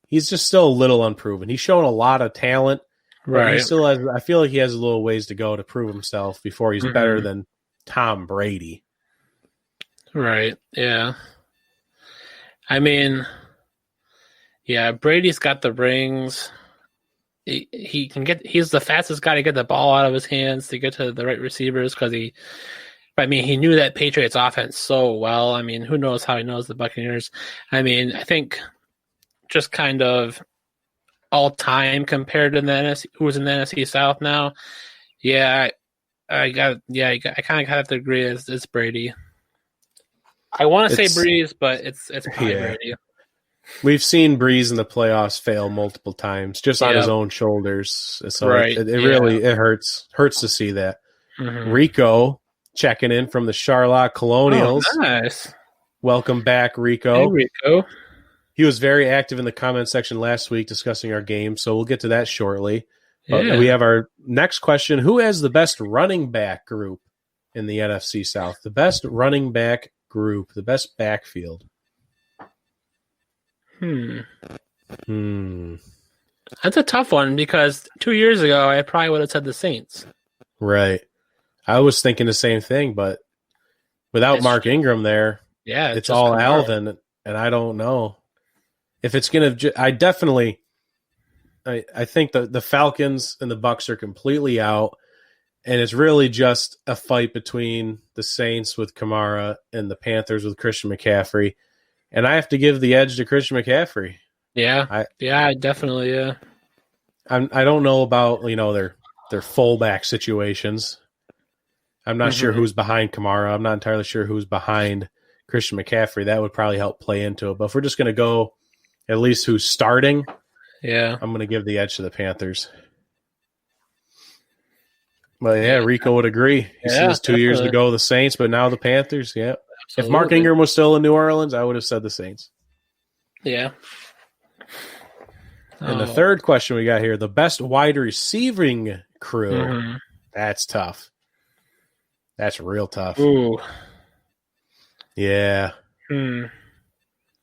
[SPEAKER 1] he's just still a little unproven. He's shown a lot of talent. Right. He still has. I feel like he has a little ways to go to prove himself before he's better than Tom Brady.
[SPEAKER 2] Right. Yeah. I mean, yeah, Brady's got the rings. He can get. He's the fastest guy to get the ball out of his hands to get to the right receivers because he knew that Patriots offense so well. I mean, who knows how he knows the Buccaneers? I mean, I think just kind of all time compared to the NFC, who's in the NFC South now. Yeah, I kind of have to agree. It's Brady. I want to say Breeze, but it's probably Brady.
[SPEAKER 1] We've seen Breeze in the playoffs fail multiple times just on his own shoulders. So it really hurts to see that. Rico checking in from the Charlotte Colonials.
[SPEAKER 2] Oh, nice.
[SPEAKER 1] Welcome back, Rico.
[SPEAKER 2] Hey, Rico.
[SPEAKER 1] He was very active in the comment section last week discussing our game, so we'll get to that shortly. But we have our next question. Who has the best running back group in the NFC South? The best running back group, the best backfield.
[SPEAKER 2] That's a tough one because 2 years ago, I probably would have said the Saints.
[SPEAKER 1] Right. I was thinking the same thing, but without Mark Ingram there, it's all Alvin, and I don't know. if it's going to, I definitely, I think the Falcons and the Bucks are completely out, and it's really just a fight between the Saints with Kamara and the Panthers with Christian McCaffrey, and I have to give the edge to Christian McCaffrey.
[SPEAKER 2] Yeah, definitely. Yeah,
[SPEAKER 1] I don't know about their fullback situations. I'm not sure who's behind Kamara. I'm not entirely sure who's behind Christian McCaffrey. That would probably help play into it. But if we're just going to go at least who's starting, I'm going to give the edge to the Panthers. Well, yeah, Rico would agree. He says 2 years ago the Saints, but now the Panthers. Yeah. Absolutely. If Mark Ingram was still in New Orleans, I would have said the Saints.
[SPEAKER 2] Yeah.
[SPEAKER 1] And the third question we got here, the best wide receiving crew. That's tough. That's real tough.
[SPEAKER 2] Ooh.
[SPEAKER 1] Yeah.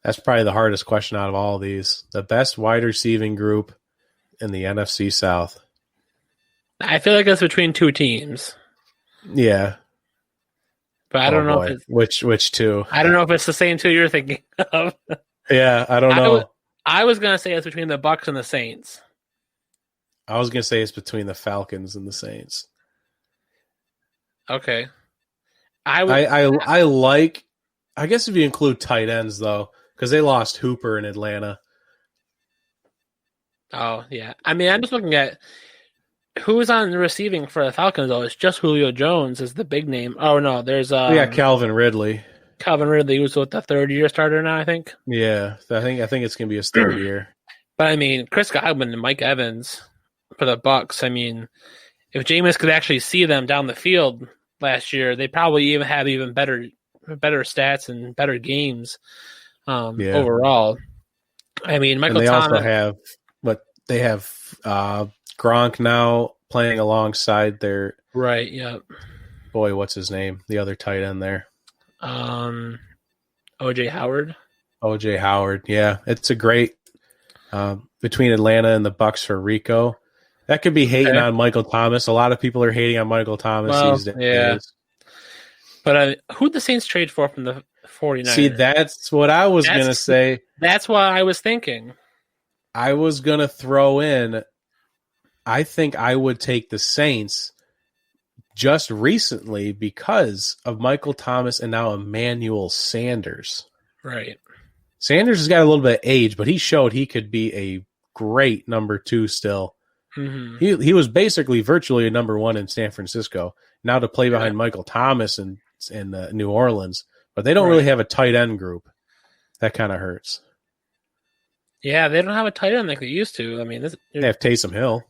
[SPEAKER 1] That's probably the hardest question out of all of these. The best wide receiving group in the NFC South.
[SPEAKER 2] I feel like it's between two teams.
[SPEAKER 1] Yeah.
[SPEAKER 2] But I don't know if
[SPEAKER 1] it's which two.
[SPEAKER 2] I don't know if it's the same two you're thinking of.
[SPEAKER 1] Yeah, I don't know.
[SPEAKER 2] I was going to say it's between the Bucks and the Saints.
[SPEAKER 1] I was going to say it's between the Falcons and the Saints.
[SPEAKER 2] Okay.
[SPEAKER 1] I like, I guess if you include tight ends, though, because they lost Hooper in Atlanta.
[SPEAKER 2] Oh, yeah. I mean, I'm just looking at who's on the receiving for the Falcons, though. It's just Julio Jones is the big name. Oh, no, there's
[SPEAKER 1] Calvin Ridley.
[SPEAKER 2] Calvin Ridley, who's with the third-year starter now, I think.
[SPEAKER 1] Yeah, I think it's going to be his third year.
[SPEAKER 2] But, I mean, Chris Godwin and Mike Evans for the Bucks, I mean, if Jameis could actually see them down the field last year, they probably even have even better stats and better games overall. I mean, Michael Thomas.
[SPEAKER 1] They have Gronk now playing alongside their
[SPEAKER 2] right. Yeah.
[SPEAKER 1] Boy, what's his name? The other tight end there.
[SPEAKER 2] O.J. Howard.
[SPEAKER 1] O.J. Howard. Yeah, it's a great between Atlanta and the Bucks for Rico. That could be hating on Michael Thomas. A lot of people are hating on Michael Thomas these days.
[SPEAKER 2] Yeah. But who'd the Saints trade for from the 49ers?
[SPEAKER 1] See, that's what I was going to say.
[SPEAKER 2] That's what I was thinking.
[SPEAKER 1] I was going to throw in, I think I would take the Saints just recently because of Michael Thomas and now Emmanuel Sanders.
[SPEAKER 2] Right. Sanders
[SPEAKER 1] has got a little bit of age, but he showed he could be a great number 2 still.
[SPEAKER 2] Mm-hmm.
[SPEAKER 1] He was basically virtually a number 1 in San Francisco. Now to play behind Michael Thomas in New Orleans, but they don't really have a tight end group. That kind of hurts.
[SPEAKER 2] Yeah, they don't have a tight end like they used to. I mean,
[SPEAKER 1] they have Taysom Hill.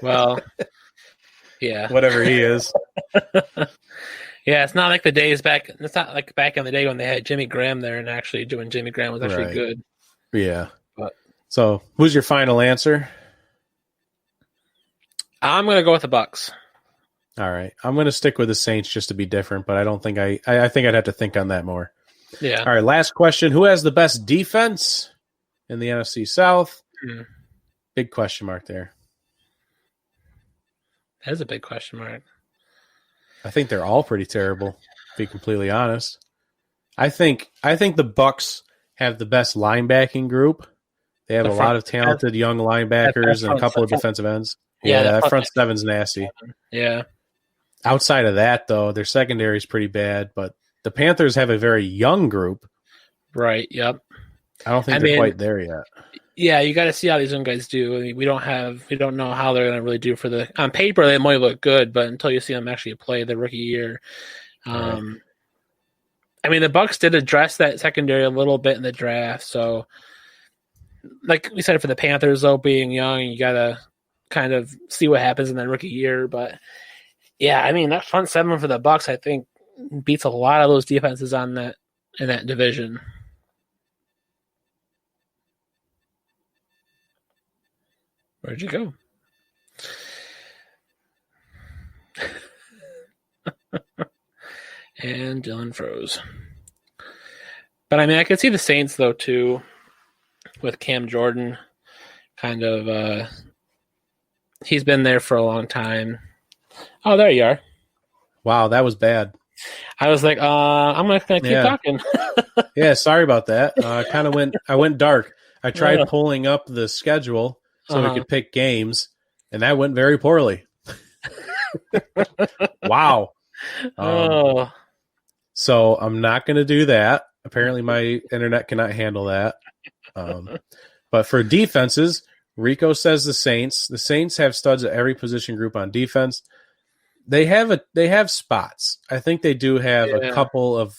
[SPEAKER 2] Well, yeah,
[SPEAKER 1] whatever he is.
[SPEAKER 2] Yeah, it's not like the days back. It's not like back in the day when they had Jimmy Graham there, and actually doing Jimmy Graham was actually good.
[SPEAKER 1] Yeah. So, who's your final answer?
[SPEAKER 2] I'm going to go with the Bucks.
[SPEAKER 1] All right. I'm going to stick with the Saints just to be different, but I don't think I think I'd have to think on that more.
[SPEAKER 2] Yeah.
[SPEAKER 1] All right, last question. Who has the best defense in the NFC South? Big question mark there.
[SPEAKER 2] That is a big question mark.
[SPEAKER 1] I think they're all pretty terrible, to be completely honest. I think the Bucks have the best linebacking group. They have a lot of talented young linebackers and a couple of defensive ends. Yeah, that front seven's nasty.
[SPEAKER 2] Yeah.
[SPEAKER 1] Outside of that, though, their secondary is pretty bad, but the Panthers have a very young group.
[SPEAKER 2] Right, yep.
[SPEAKER 1] I don't think they're quite there yet.
[SPEAKER 2] Yeah, you got to see how these young guys do. I mean, we don't know how they're going to really do for on paper. They might look good, but until you see them actually play the rookie year, I mean, the Bucks did address that secondary a little bit in the draft. So, like we said, for the Panthers, though, being young, you got to kind of see what happens in that rookie year. But yeah, I mean, that front seven for the Bucks, I think, beats a lot of those defenses in that division. Where'd you go? And Dylan froze. But I mean, I could see the Saints though too, with Cam Jordan. Kind of, he's been there for a long time. Oh, there you are.
[SPEAKER 1] Wow, that was bad.
[SPEAKER 2] I was like, I'm gonna keep talking.
[SPEAKER 1] Yeah, sorry about that. I went dark. I tried pulling up the schedule so we could pick games, and that went very poorly. Wow. So I'm not going to do that. Apparently, my internet cannot handle that. But for defenses, Rico says the Saints. The Saints have studs at every position group on defense. They have spots. I think they do have a couple of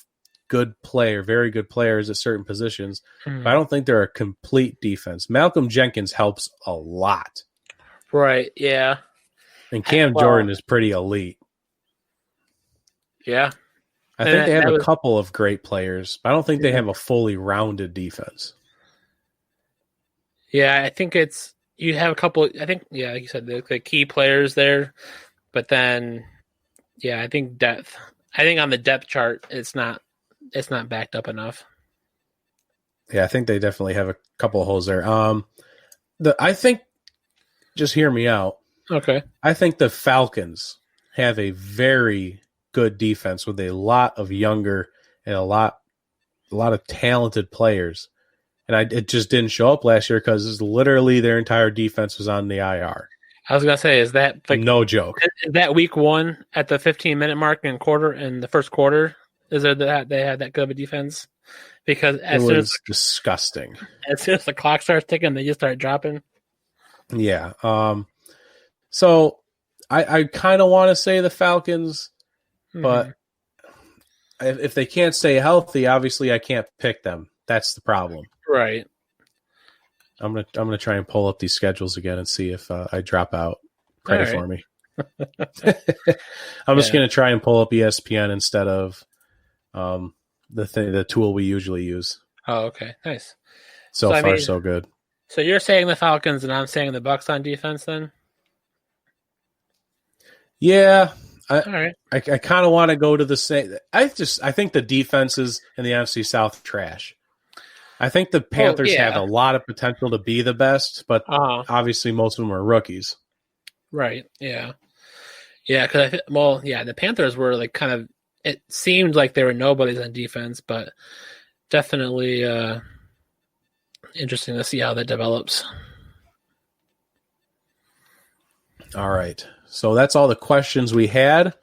[SPEAKER 1] very good players at certain positions. But I don't think they're a complete defense. Malcolm Jenkins helps a lot.
[SPEAKER 2] Right, yeah.
[SPEAKER 1] And Cam Jordan is pretty elite.
[SPEAKER 2] Yeah.
[SPEAKER 1] I think they have a couple of great players, but I don't think they have a fully rounded defense.
[SPEAKER 2] Yeah, I think you have a couple. I think, like you said, the key players there, but then, I think depth. I think on the depth chart, it's not backed up enough.
[SPEAKER 1] Yeah, I think they definitely have a couple of holes there. I think, just hear me out.
[SPEAKER 2] Okay.
[SPEAKER 1] I think the Falcons have a very good defense with a lot of younger and a lot of talented players. And it just didn't show up last year because literally their entire defense was on the IR.
[SPEAKER 2] I was going to say, is that
[SPEAKER 1] no joke?
[SPEAKER 2] Is that week one at the 15-minute mark in the first quarter? Is there that they had that good of a defense? Because it was
[SPEAKER 1] disgusting.
[SPEAKER 2] As soon as the clock starts ticking, they just start dropping.
[SPEAKER 1] Yeah. So I kind of want to say the Falcons, but if they can't stay healthy, obviously I can't pick them. That's the problem.
[SPEAKER 2] Right.
[SPEAKER 1] I'm gonna try and pull up these schedules again and see if I drop out. Pray for me. I'm just gonna try and pull up ESPN instead of the tool we usually use.
[SPEAKER 2] Oh, okay, nice.
[SPEAKER 1] So far, so good.
[SPEAKER 2] So you're saying the Falcons, and I'm saying the Bucs on defense, then?
[SPEAKER 1] Yeah.
[SPEAKER 2] All right.
[SPEAKER 1] I kind of want to go to the same. I think the defenses in the NFC South trash. I think the Panthers have a lot of potential to be the best, but obviously most of them are rookies.
[SPEAKER 2] Right. Yeah. Yeah. Because the Panthers were like kind of. It seemed like there were nobodies on defense, but definitely interesting to see how that develops.
[SPEAKER 1] All right. So that's all the questions we had.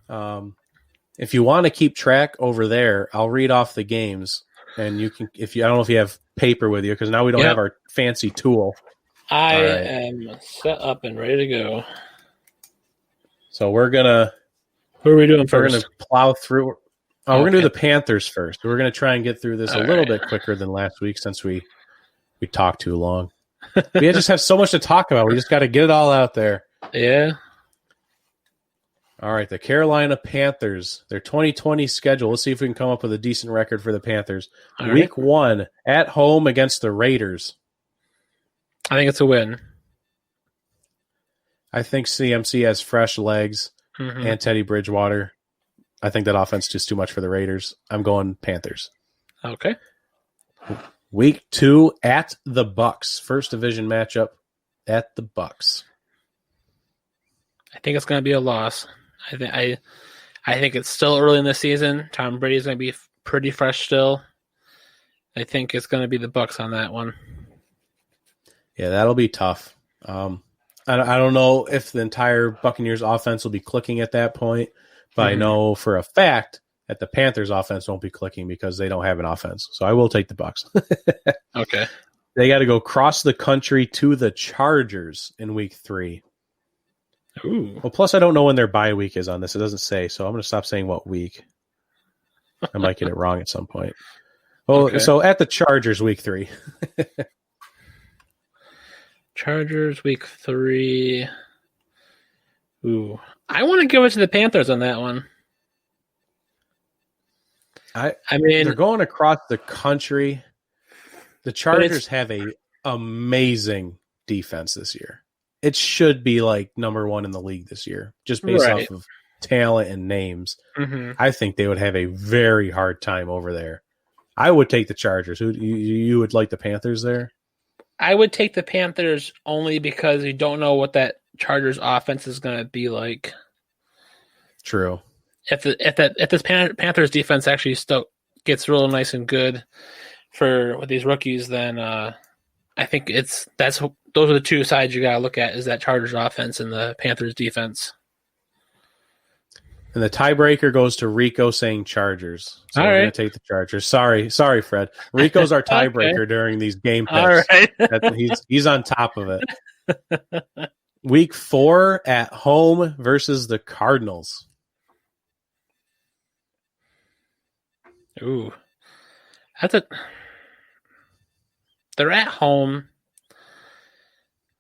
[SPEAKER 1] If you want to keep track over there, I'll read off the games, and you can. I don't know if you have paper with you because now we don't have our fancy tool.
[SPEAKER 2] I am set up and ready to go.
[SPEAKER 1] So we're gonna.
[SPEAKER 2] Who are we doing first?
[SPEAKER 1] We're gonna plow through. We're gonna do the Panthers first. We're gonna try and get through this a little bit quicker than last week since we talked too long. We just have so much to talk about. We just got to get it all out there.
[SPEAKER 2] Yeah.
[SPEAKER 1] All right, the Carolina Panthers, their 2020 schedule. Let's see if we can come up with a decent record for the Panthers. Week 1 at home against the Raiders.
[SPEAKER 2] I think it's a win.
[SPEAKER 1] I think CMC has fresh legs and Teddy Bridgewater. I think that offense is just too much for the Raiders. I'm going Panthers.
[SPEAKER 2] Okay.
[SPEAKER 1] Week 2 at the Bucs. First division matchup at the Bucs.
[SPEAKER 2] I think it's going to be a loss. I think it's still early in the season. Tom Brady's going to be pretty fresh still. I think it's going to be the Bucs on that one.
[SPEAKER 1] Yeah, that'll be tough. I don't know if the entire Buccaneers offense will be clicking at that point, but I know for a fact that the Panthers offense won't be clicking because they don't have an offense. So I will take the Bucs.
[SPEAKER 2] Okay.
[SPEAKER 1] They got to go cross the country to the Chargers in week 3.
[SPEAKER 2] Ooh.
[SPEAKER 1] Well, plus I don't know when their bye week is on this. It doesn't say, so I'm going to stop saying what week. I might get it wrong at some point. Well, so at the Chargers week 3.
[SPEAKER 2] Chargers week 3. Ooh. I want to give it to the Panthers on that one.
[SPEAKER 1] I mean, they're going across the country. The Chargers have a amazing defense this year. It should be like number 1 in the league this year, just based off of talent and names. I think they would have a very hard time over there. I would take the Chargers. You would like the Panthers there?
[SPEAKER 2] I would take the Panthers only because you don't know what that Chargers offense is going to be like.
[SPEAKER 1] True.
[SPEAKER 2] If this Panthers defense actually still gets real nice and good, with these rookies, then I think those are the two sides you got to look at: is that Chargers offense and the Panthers defense.
[SPEAKER 1] And the tiebreaker goes to Rico saying Chargers. So we're going to take the Chargers. Sorry, Fred. Rico's our tiebreaker during these game picks.
[SPEAKER 2] All right.
[SPEAKER 1] He's on top of it. Week 4 at home versus the Cardinals.
[SPEAKER 2] Ooh. They're at home.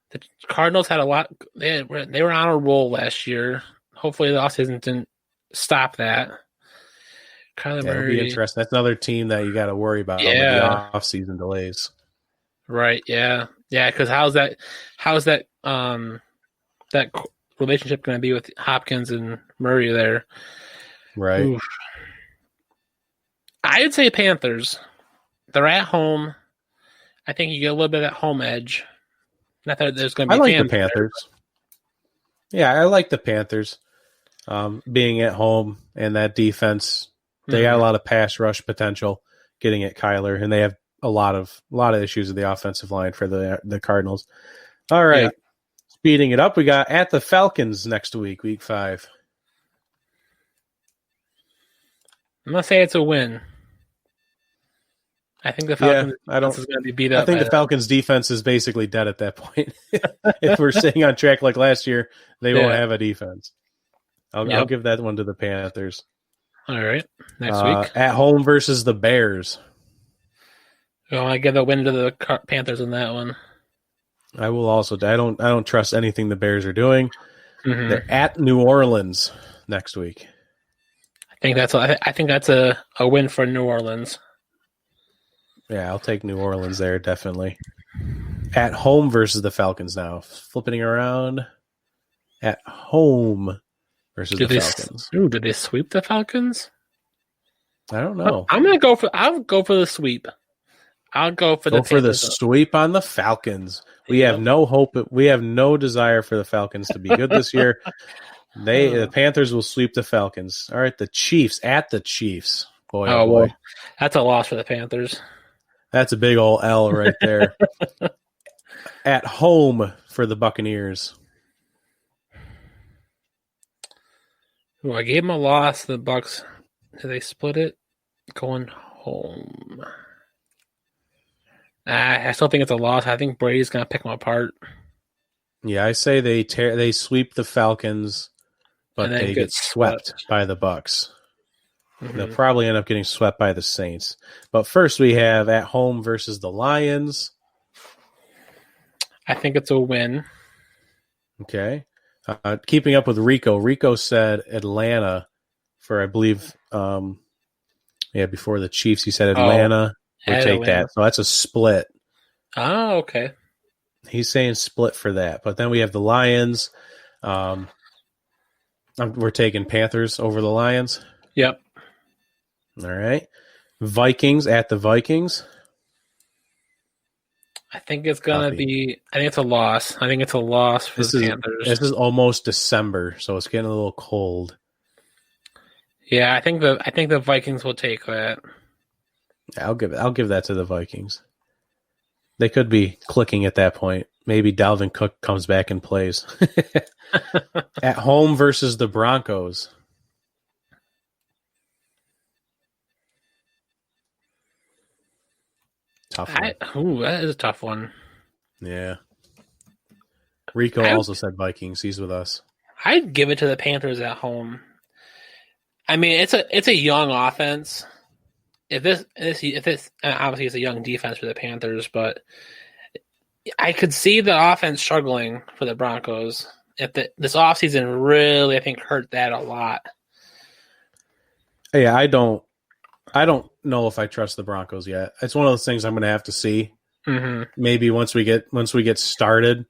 [SPEAKER 2] The Cardinals had a lot. They were on a roll last year. Hopefully the offseason didn't stop that. Kyler Murray.
[SPEAKER 1] It'll be interesting. That's another team that you got to worry about with the offseason delays.
[SPEAKER 2] Right. Yeah. Yeah. Because how's that relationship going to be with Hopkins and Murray there?
[SPEAKER 1] Right.
[SPEAKER 2] Oof. I'd say Panthers. They're at home. I think you get a little bit of that home edge. Not that there's going to be.
[SPEAKER 1] I like the Panthers. Yeah, I like the Panthers. Being at home and that defense, they got a lot of pass rush potential getting at Kyler, and they have a lot of issues with the offensive line for the Cardinals. All right, speeding it up, we got at the Falcons next week, week 5.
[SPEAKER 2] I'm gonna say it's a win. I think the Falcons is going to be beat up.
[SPEAKER 1] I think the Falcons' defense is basically dead at that point. If we're staying on track like last year, they won't have a defense. I'll give that one to the Panthers.
[SPEAKER 2] All right. Next week.
[SPEAKER 1] At home versus the Bears.
[SPEAKER 2] Well, I give a win to the Panthers in that one.
[SPEAKER 1] I will also. I don't trust anything the Bears are doing. Mm-hmm. They're at New Orleans next week.
[SPEAKER 2] I think that's a win for New Orleans.
[SPEAKER 1] Yeah, I'll take New Orleans there, definitely. At home versus the Falcons now. Flipping around. At home versus the Falcons.
[SPEAKER 2] Did they sweep the Falcons?
[SPEAKER 1] I don't know.
[SPEAKER 2] I'll go for the sweep. I'll go for
[SPEAKER 1] the sweep on the Falcons. We have no hope. We have no desire for the Falcons to be good this year. The Panthers will sweep the Falcons. All right, the Chiefs at the Chiefs. Boy, oh boy.
[SPEAKER 2] Well, that's a loss for the Panthers.
[SPEAKER 1] That's a big old L right there. At home for the Buccaneers.
[SPEAKER 2] Well, I gave them a loss. The Bucs. Did they split it? Going home. I still think it's a loss. I think Brady's going to pick them apart.
[SPEAKER 1] Yeah, I say they sweep the Falcons, but they get swept by the Bucs. Mm-hmm. They'll probably end up getting swept by the Saints. But first we have at home versus the Lions.
[SPEAKER 2] I think it's a win.
[SPEAKER 1] Okay. Keeping up with Rico. Rico said Atlanta for, I believe, before the Chiefs, he said Atlanta would take that. So that's a split.
[SPEAKER 2] Oh, okay.
[SPEAKER 1] He's saying split for that. But then we have the Lions. We're taking Panthers over the Lions.
[SPEAKER 2] Yep.
[SPEAKER 1] All right. Vikings at the Vikings.
[SPEAKER 2] I think it's going to be – I think it's a loss. I think it's a loss for the Panthers.
[SPEAKER 1] This is almost December, so it's getting a little cold.
[SPEAKER 2] Yeah, I think the Vikings will take that.
[SPEAKER 1] I'll give that to the Vikings. They could be clicking at that point. Maybe Dalvin Cook comes back and plays. At home versus the Broncos. Tough one.
[SPEAKER 2] That is a tough one.
[SPEAKER 1] Yeah. Rico also said Vikings. He's with us.
[SPEAKER 2] I'd give it to the Panthers at home. I mean, it's a young offense. If this obviously it's a young defense for the Panthers, but I could see the offense struggling for the Broncos. If this offseason really, I think, hurt that a lot.
[SPEAKER 1] Yeah, I don't know if I trust the Broncos yet. It's one of those things I'm going to have to see.
[SPEAKER 2] Mm-hmm.
[SPEAKER 1] Maybe once we get started,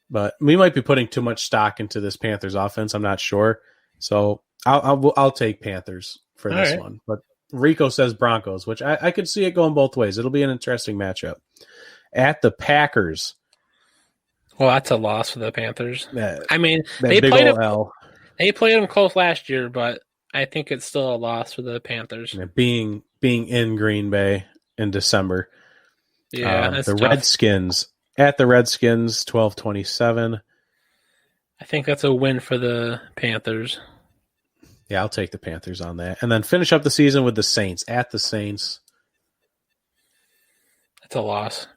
[SPEAKER 1] but we might be putting too much stock into this Panthers offense. I'm not sure, so I'll take Panthers for this one. But Rico says Broncos, which I could see it going both ways. It'll be an interesting matchup. At the Packers.
[SPEAKER 2] Well, that's a loss for the Panthers. I mean,
[SPEAKER 1] they played
[SPEAKER 2] them close last year, but I think it's still a loss for the Panthers.
[SPEAKER 1] Being in Green Bay, in December.
[SPEAKER 2] Yeah, that's
[SPEAKER 1] the
[SPEAKER 2] tough.
[SPEAKER 1] Redskins at the Redskins, 12-27.
[SPEAKER 2] I think that's a win for the Panthers.
[SPEAKER 1] Yeah, I'll take the Panthers on that. And then finish up the season with the Saints at the Saints.
[SPEAKER 2] That's a loss.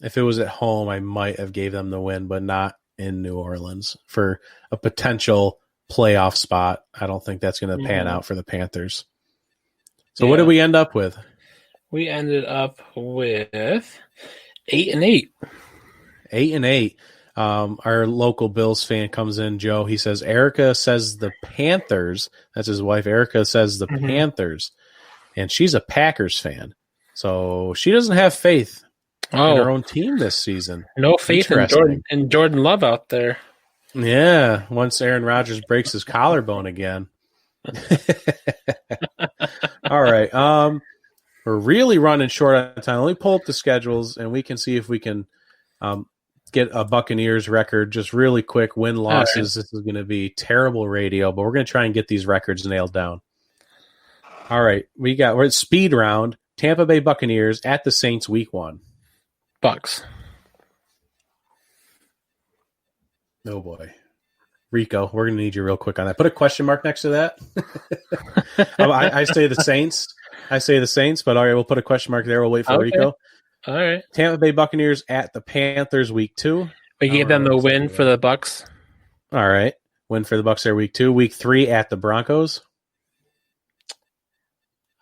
[SPEAKER 1] If it was at home, I might have gave them the win, but not in New Orleans for a potential playoff spot. I don't think that's going to pan out for the Panthers. So what did we end up with?
[SPEAKER 2] We ended up with 8-8.
[SPEAKER 1] 8-8. Our local Bills fan comes in, Joe. He says, Erica says the Panthers. That's his wife. Erica says the Panthers. And she's a Packers fan. So she doesn't have faith in her own team this season.
[SPEAKER 2] No faith in Jordan Love out there.
[SPEAKER 1] Yeah, once Aaron Rodgers breaks his collarbone again. All right. We're really running short on time. Let me pull up the schedules, and we can see if we can get a Buccaneers record just really quick. Win-losses. Right. This is going to be terrible radio, but we're going to try and get these records nailed down. All right. We're at speed round. Tampa Bay Buccaneers at the Saints week 1.
[SPEAKER 2] Bucks.
[SPEAKER 1] Oh, boy. Rico, we're going to need you real quick on that. Put a question mark next to that. I say the Saints. But all right, we'll put a question mark there. We'll wait for Rico.
[SPEAKER 2] All right.
[SPEAKER 1] Tampa Bay Buccaneers at the Panthers week 2.
[SPEAKER 2] We gave them the win for the Bucks.
[SPEAKER 1] All right. Win for the Bucks there week 2. Week 3 at the Broncos.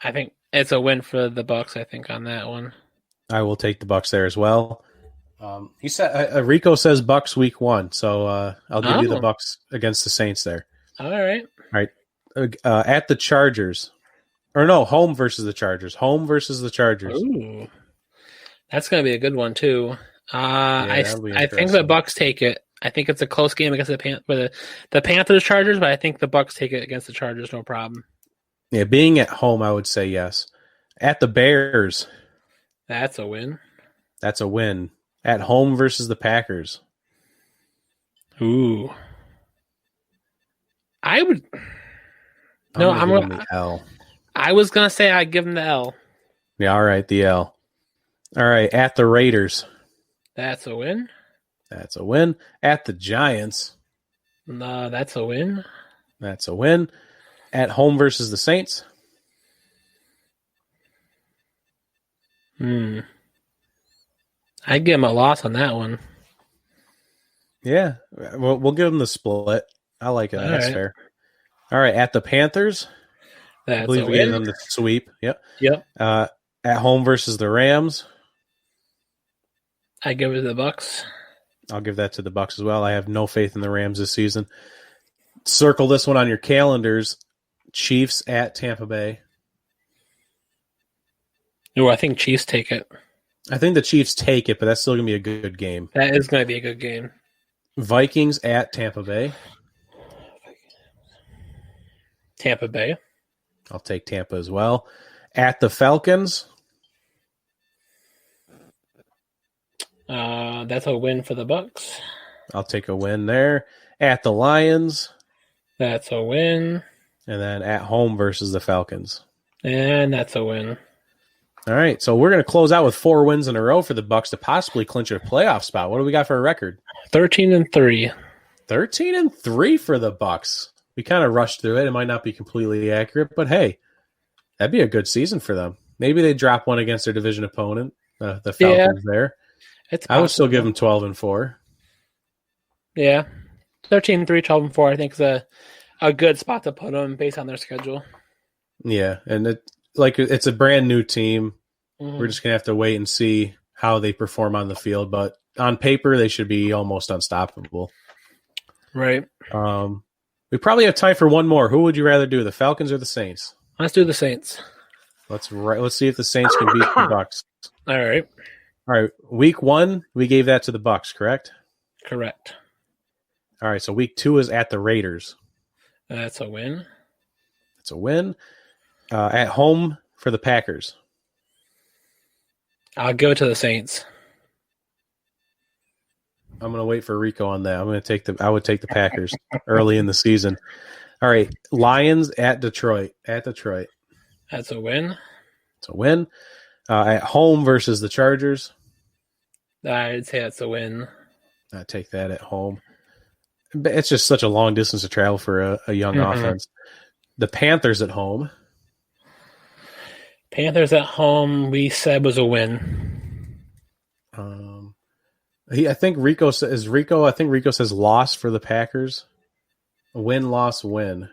[SPEAKER 2] I think it's a win for the Bucks, I think, on that one.
[SPEAKER 1] I will take the Bucks there as well. He said Rico says Bucks week 1, so I'll give you the Bucks against the Saints there.
[SPEAKER 2] All right.
[SPEAKER 1] At the Chargers. Or no, home versus the Chargers. Home versus the Chargers.
[SPEAKER 2] Ooh. That's going to be a good one, too. I think the Bucks take it. I think it's a close game against the Panthers Chargers, but I think the Bucks take it against the Chargers, no problem.
[SPEAKER 1] Yeah, being at home, I would say yes. At the Bears.
[SPEAKER 2] That's a win.
[SPEAKER 1] That's a win. At home versus the Packers.
[SPEAKER 2] Ooh. I would.
[SPEAKER 1] I'm going to L.
[SPEAKER 2] I was going to say I'd give them the L.
[SPEAKER 1] Yeah, all right, the L. All right, at the Raiders.
[SPEAKER 2] That's a win.
[SPEAKER 1] That's a win. At the Giants.
[SPEAKER 2] No, that's a win.
[SPEAKER 1] That's a win. At home versus the Saints.
[SPEAKER 2] I'd give them a loss on that one.
[SPEAKER 1] Yeah, we'll give them the split. I like it. That's fair. All right, at the Panthers.
[SPEAKER 2] That's
[SPEAKER 1] I believe we gave them the sweep. Yep. At home versus the Rams.
[SPEAKER 2] I give it to the Bucks.
[SPEAKER 1] I'll give that to the Bucks as well. I have no faith in the Rams this season. Circle this one on your calendars. Chiefs at Tampa Bay.
[SPEAKER 2] Oh, I think Chiefs take it.
[SPEAKER 1] I think the Chiefs take it, but that's still going to be a good game.
[SPEAKER 2] That is going to be a good game.
[SPEAKER 1] Vikings at Tampa Bay.
[SPEAKER 2] Tampa Bay.
[SPEAKER 1] I'll take Tampa as well. At the Falcons.
[SPEAKER 2] That's a win for the Bucks.
[SPEAKER 1] I'll take a win there. At the Lions.
[SPEAKER 2] That's a win.
[SPEAKER 1] And then at home versus the Falcons.
[SPEAKER 2] And that's a win.
[SPEAKER 1] All right, so we're going to close out with 4 wins in a row for the Bucks to possibly clinch a playoff spot. What do we got for a record?
[SPEAKER 2] 13-3.
[SPEAKER 1] 13-3 for the Bucks. We kind of rushed through it. It might not be completely accurate, but hey, that'd be a good season for them. Maybe they drop one against their division opponent, the Falcons there. I would still give them 12-4.
[SPEAKER 2] Yeah. 13-3, 12-4, I think is a good spot to put them based on their schedule.
[SPEAKER 1] Yeah, and it's a brand new team. Mm-hmm. We're just going to have to wait and see how they perform on the field, but on paper, they should be almost unstoppable.
[SPEAKER 2] Right.
[SPEAKER 1] We probably have time for one more. Who would you rather do, the Falcons or the Saints?
[SPEAKER 2] Let's do the Saints.
[SPEAKER 1] Let's see if the Saints can beat the Bucks.
[SPEAKER 2] All right.
[SPEAKER 1] Week 1, we gave that to the Bucks, correct?
[SPEAKER 2] Correct.
[SPEAKER 1] All right, so week 2 is at the Raiders.
[SPEAKER 2] That's a win.
[SPEAKER 1] It's a win. At home for the Packers.
[SPEAKER 2] I'll give it to the Saints.
[SPEAKER 1] I'm going to wait for Rico on that. I would take the Packers early in the season. All right, Lions at Detroit. At Detroit.
[SPEAKER 2] That's a win.
[SPEAKER 1] It's a win. At home versus the Chargers.
[SPEAKER 2] I'd say that's a win.
[SPEAKER 1] I take that at home. It's just such a long distance to travel for a young offense. The Panthers at home.
[SPEAKER 2] Panthers at home, we said was a win.
[SPEAKER 1] I think Rico says loss for the Packers. A win, loss, win.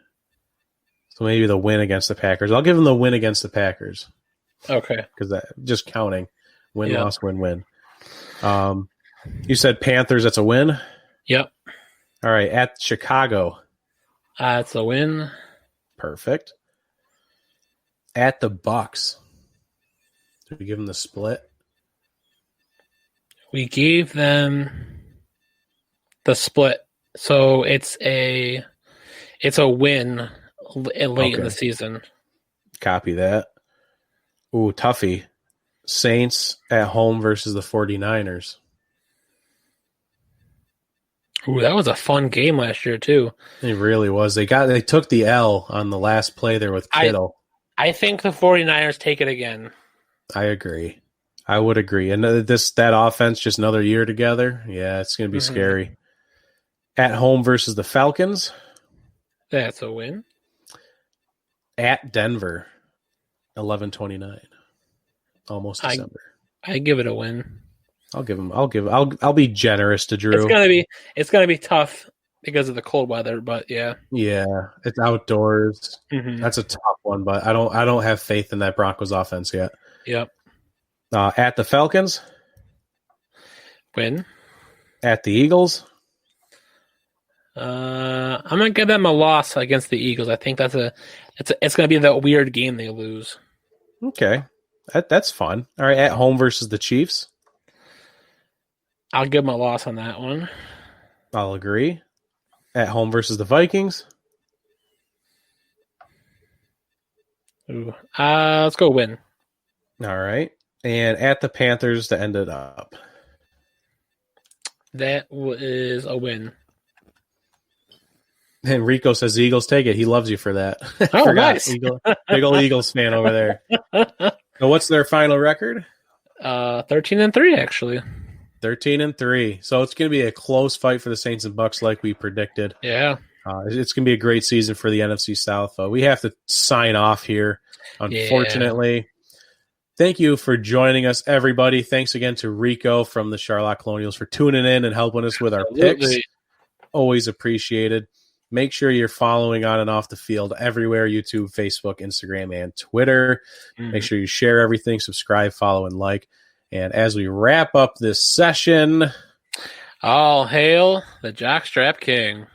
[SPEAKER 1] So maybe the win against the Packers. I'll give them the win against the Packers.
[SPEAKER 2] Okay.
[SPEAKER 1] Because just counting. Win, loss, win, win. You said Panthers, that's a win?
[SPEAKER 2] Yep.
[SPEAKER 1] All right, at Chicago.
[SPEAKER 2] It's a win.
[SPEAKER 1] Perfect. At the Bucks. Did we give them the split?
[SPEAKER 2] We gave them the split. So it's a win late in the season.
[SPEAKER 1] Copy that. Ooh, toughie. Saints at home versus the 49ers.
[SPEAKER 2] Ooh, that was a fun game last year too.
[SPEAKER 1] It really was. They took the L on the last play there with Kittle.
[SPEAKER 2] I think the 49ers take it again.
[SPEAKER 1] I agree. I would agree. And that offense, just another year together. Yeah, it's going to be scary. At home versus the Falcons.
[SPEAKER 2] That's a win.
[SPEAKER 1] At Denver, 11-29. Almost December.
[SPEAKER 2] I give it a win.
[SPEAKER 1] I'll be generous to Drew.
[SPEAKER 2] It's gonna be tough because of the cold weather, but yeah.
[SPEAKER 1] Yeah, it's outdoors. That's a tough one, but I don't have faith in that Broncos offense yet.
[SPEAKER 2] Yep.
[SPEAKER 1] At the Falcons.
[SPEAKER 2] Win.
[SPEAKER 1] At the Eagles.
[SPEAKER 2] I'm gonna give them a loss against the Eagles. I think it's gonna be that weird game they lose.
[SPEAKER 1] Okay. That's fun. All right, at home versus the Chiefs.
[SPEAKER 2] I'll give them a loss on that one.
[SPEAKER 1] I'll agree. At home versus the Vikings.
[SPEAKER 2] Ooh. Let's go win.
[SPEAKER 1] All right. And at the Panthers to end it up.
[SPEAKER 2] That is a win.
[SPEAKER 1] And Rico says the Eagles take it. He loves you for that.
[SPEAKER 2] Oh, nice.
[SPEAKER 1] Big old Eagles fan over there. So what's their final record?
[SPEAKER 2] 13-3, actually.
[SPEAKER 1] 13-3. So it's going to be a close fight for the Saints and Bucks like we predicted.
[SPEAKER 2] Yeah.
[SPEAKER 1] It's going to be a great season for the NFC South. We have to sign off here, unfortunately. Yeah. Thank you for joining us, everybody. Thanks again to Rico from the Charlotte Colonials for tuning in and helping us with our picks. Always appreciated. Make sure you're following On and Off the Field everywhere, YouTube, Facebook, Instagram, and Twitter. Make sure you share everything, subscribe, follow, and like. And as we wrap up this session,
[SPEAKER 2] all hail the Jockstrap King.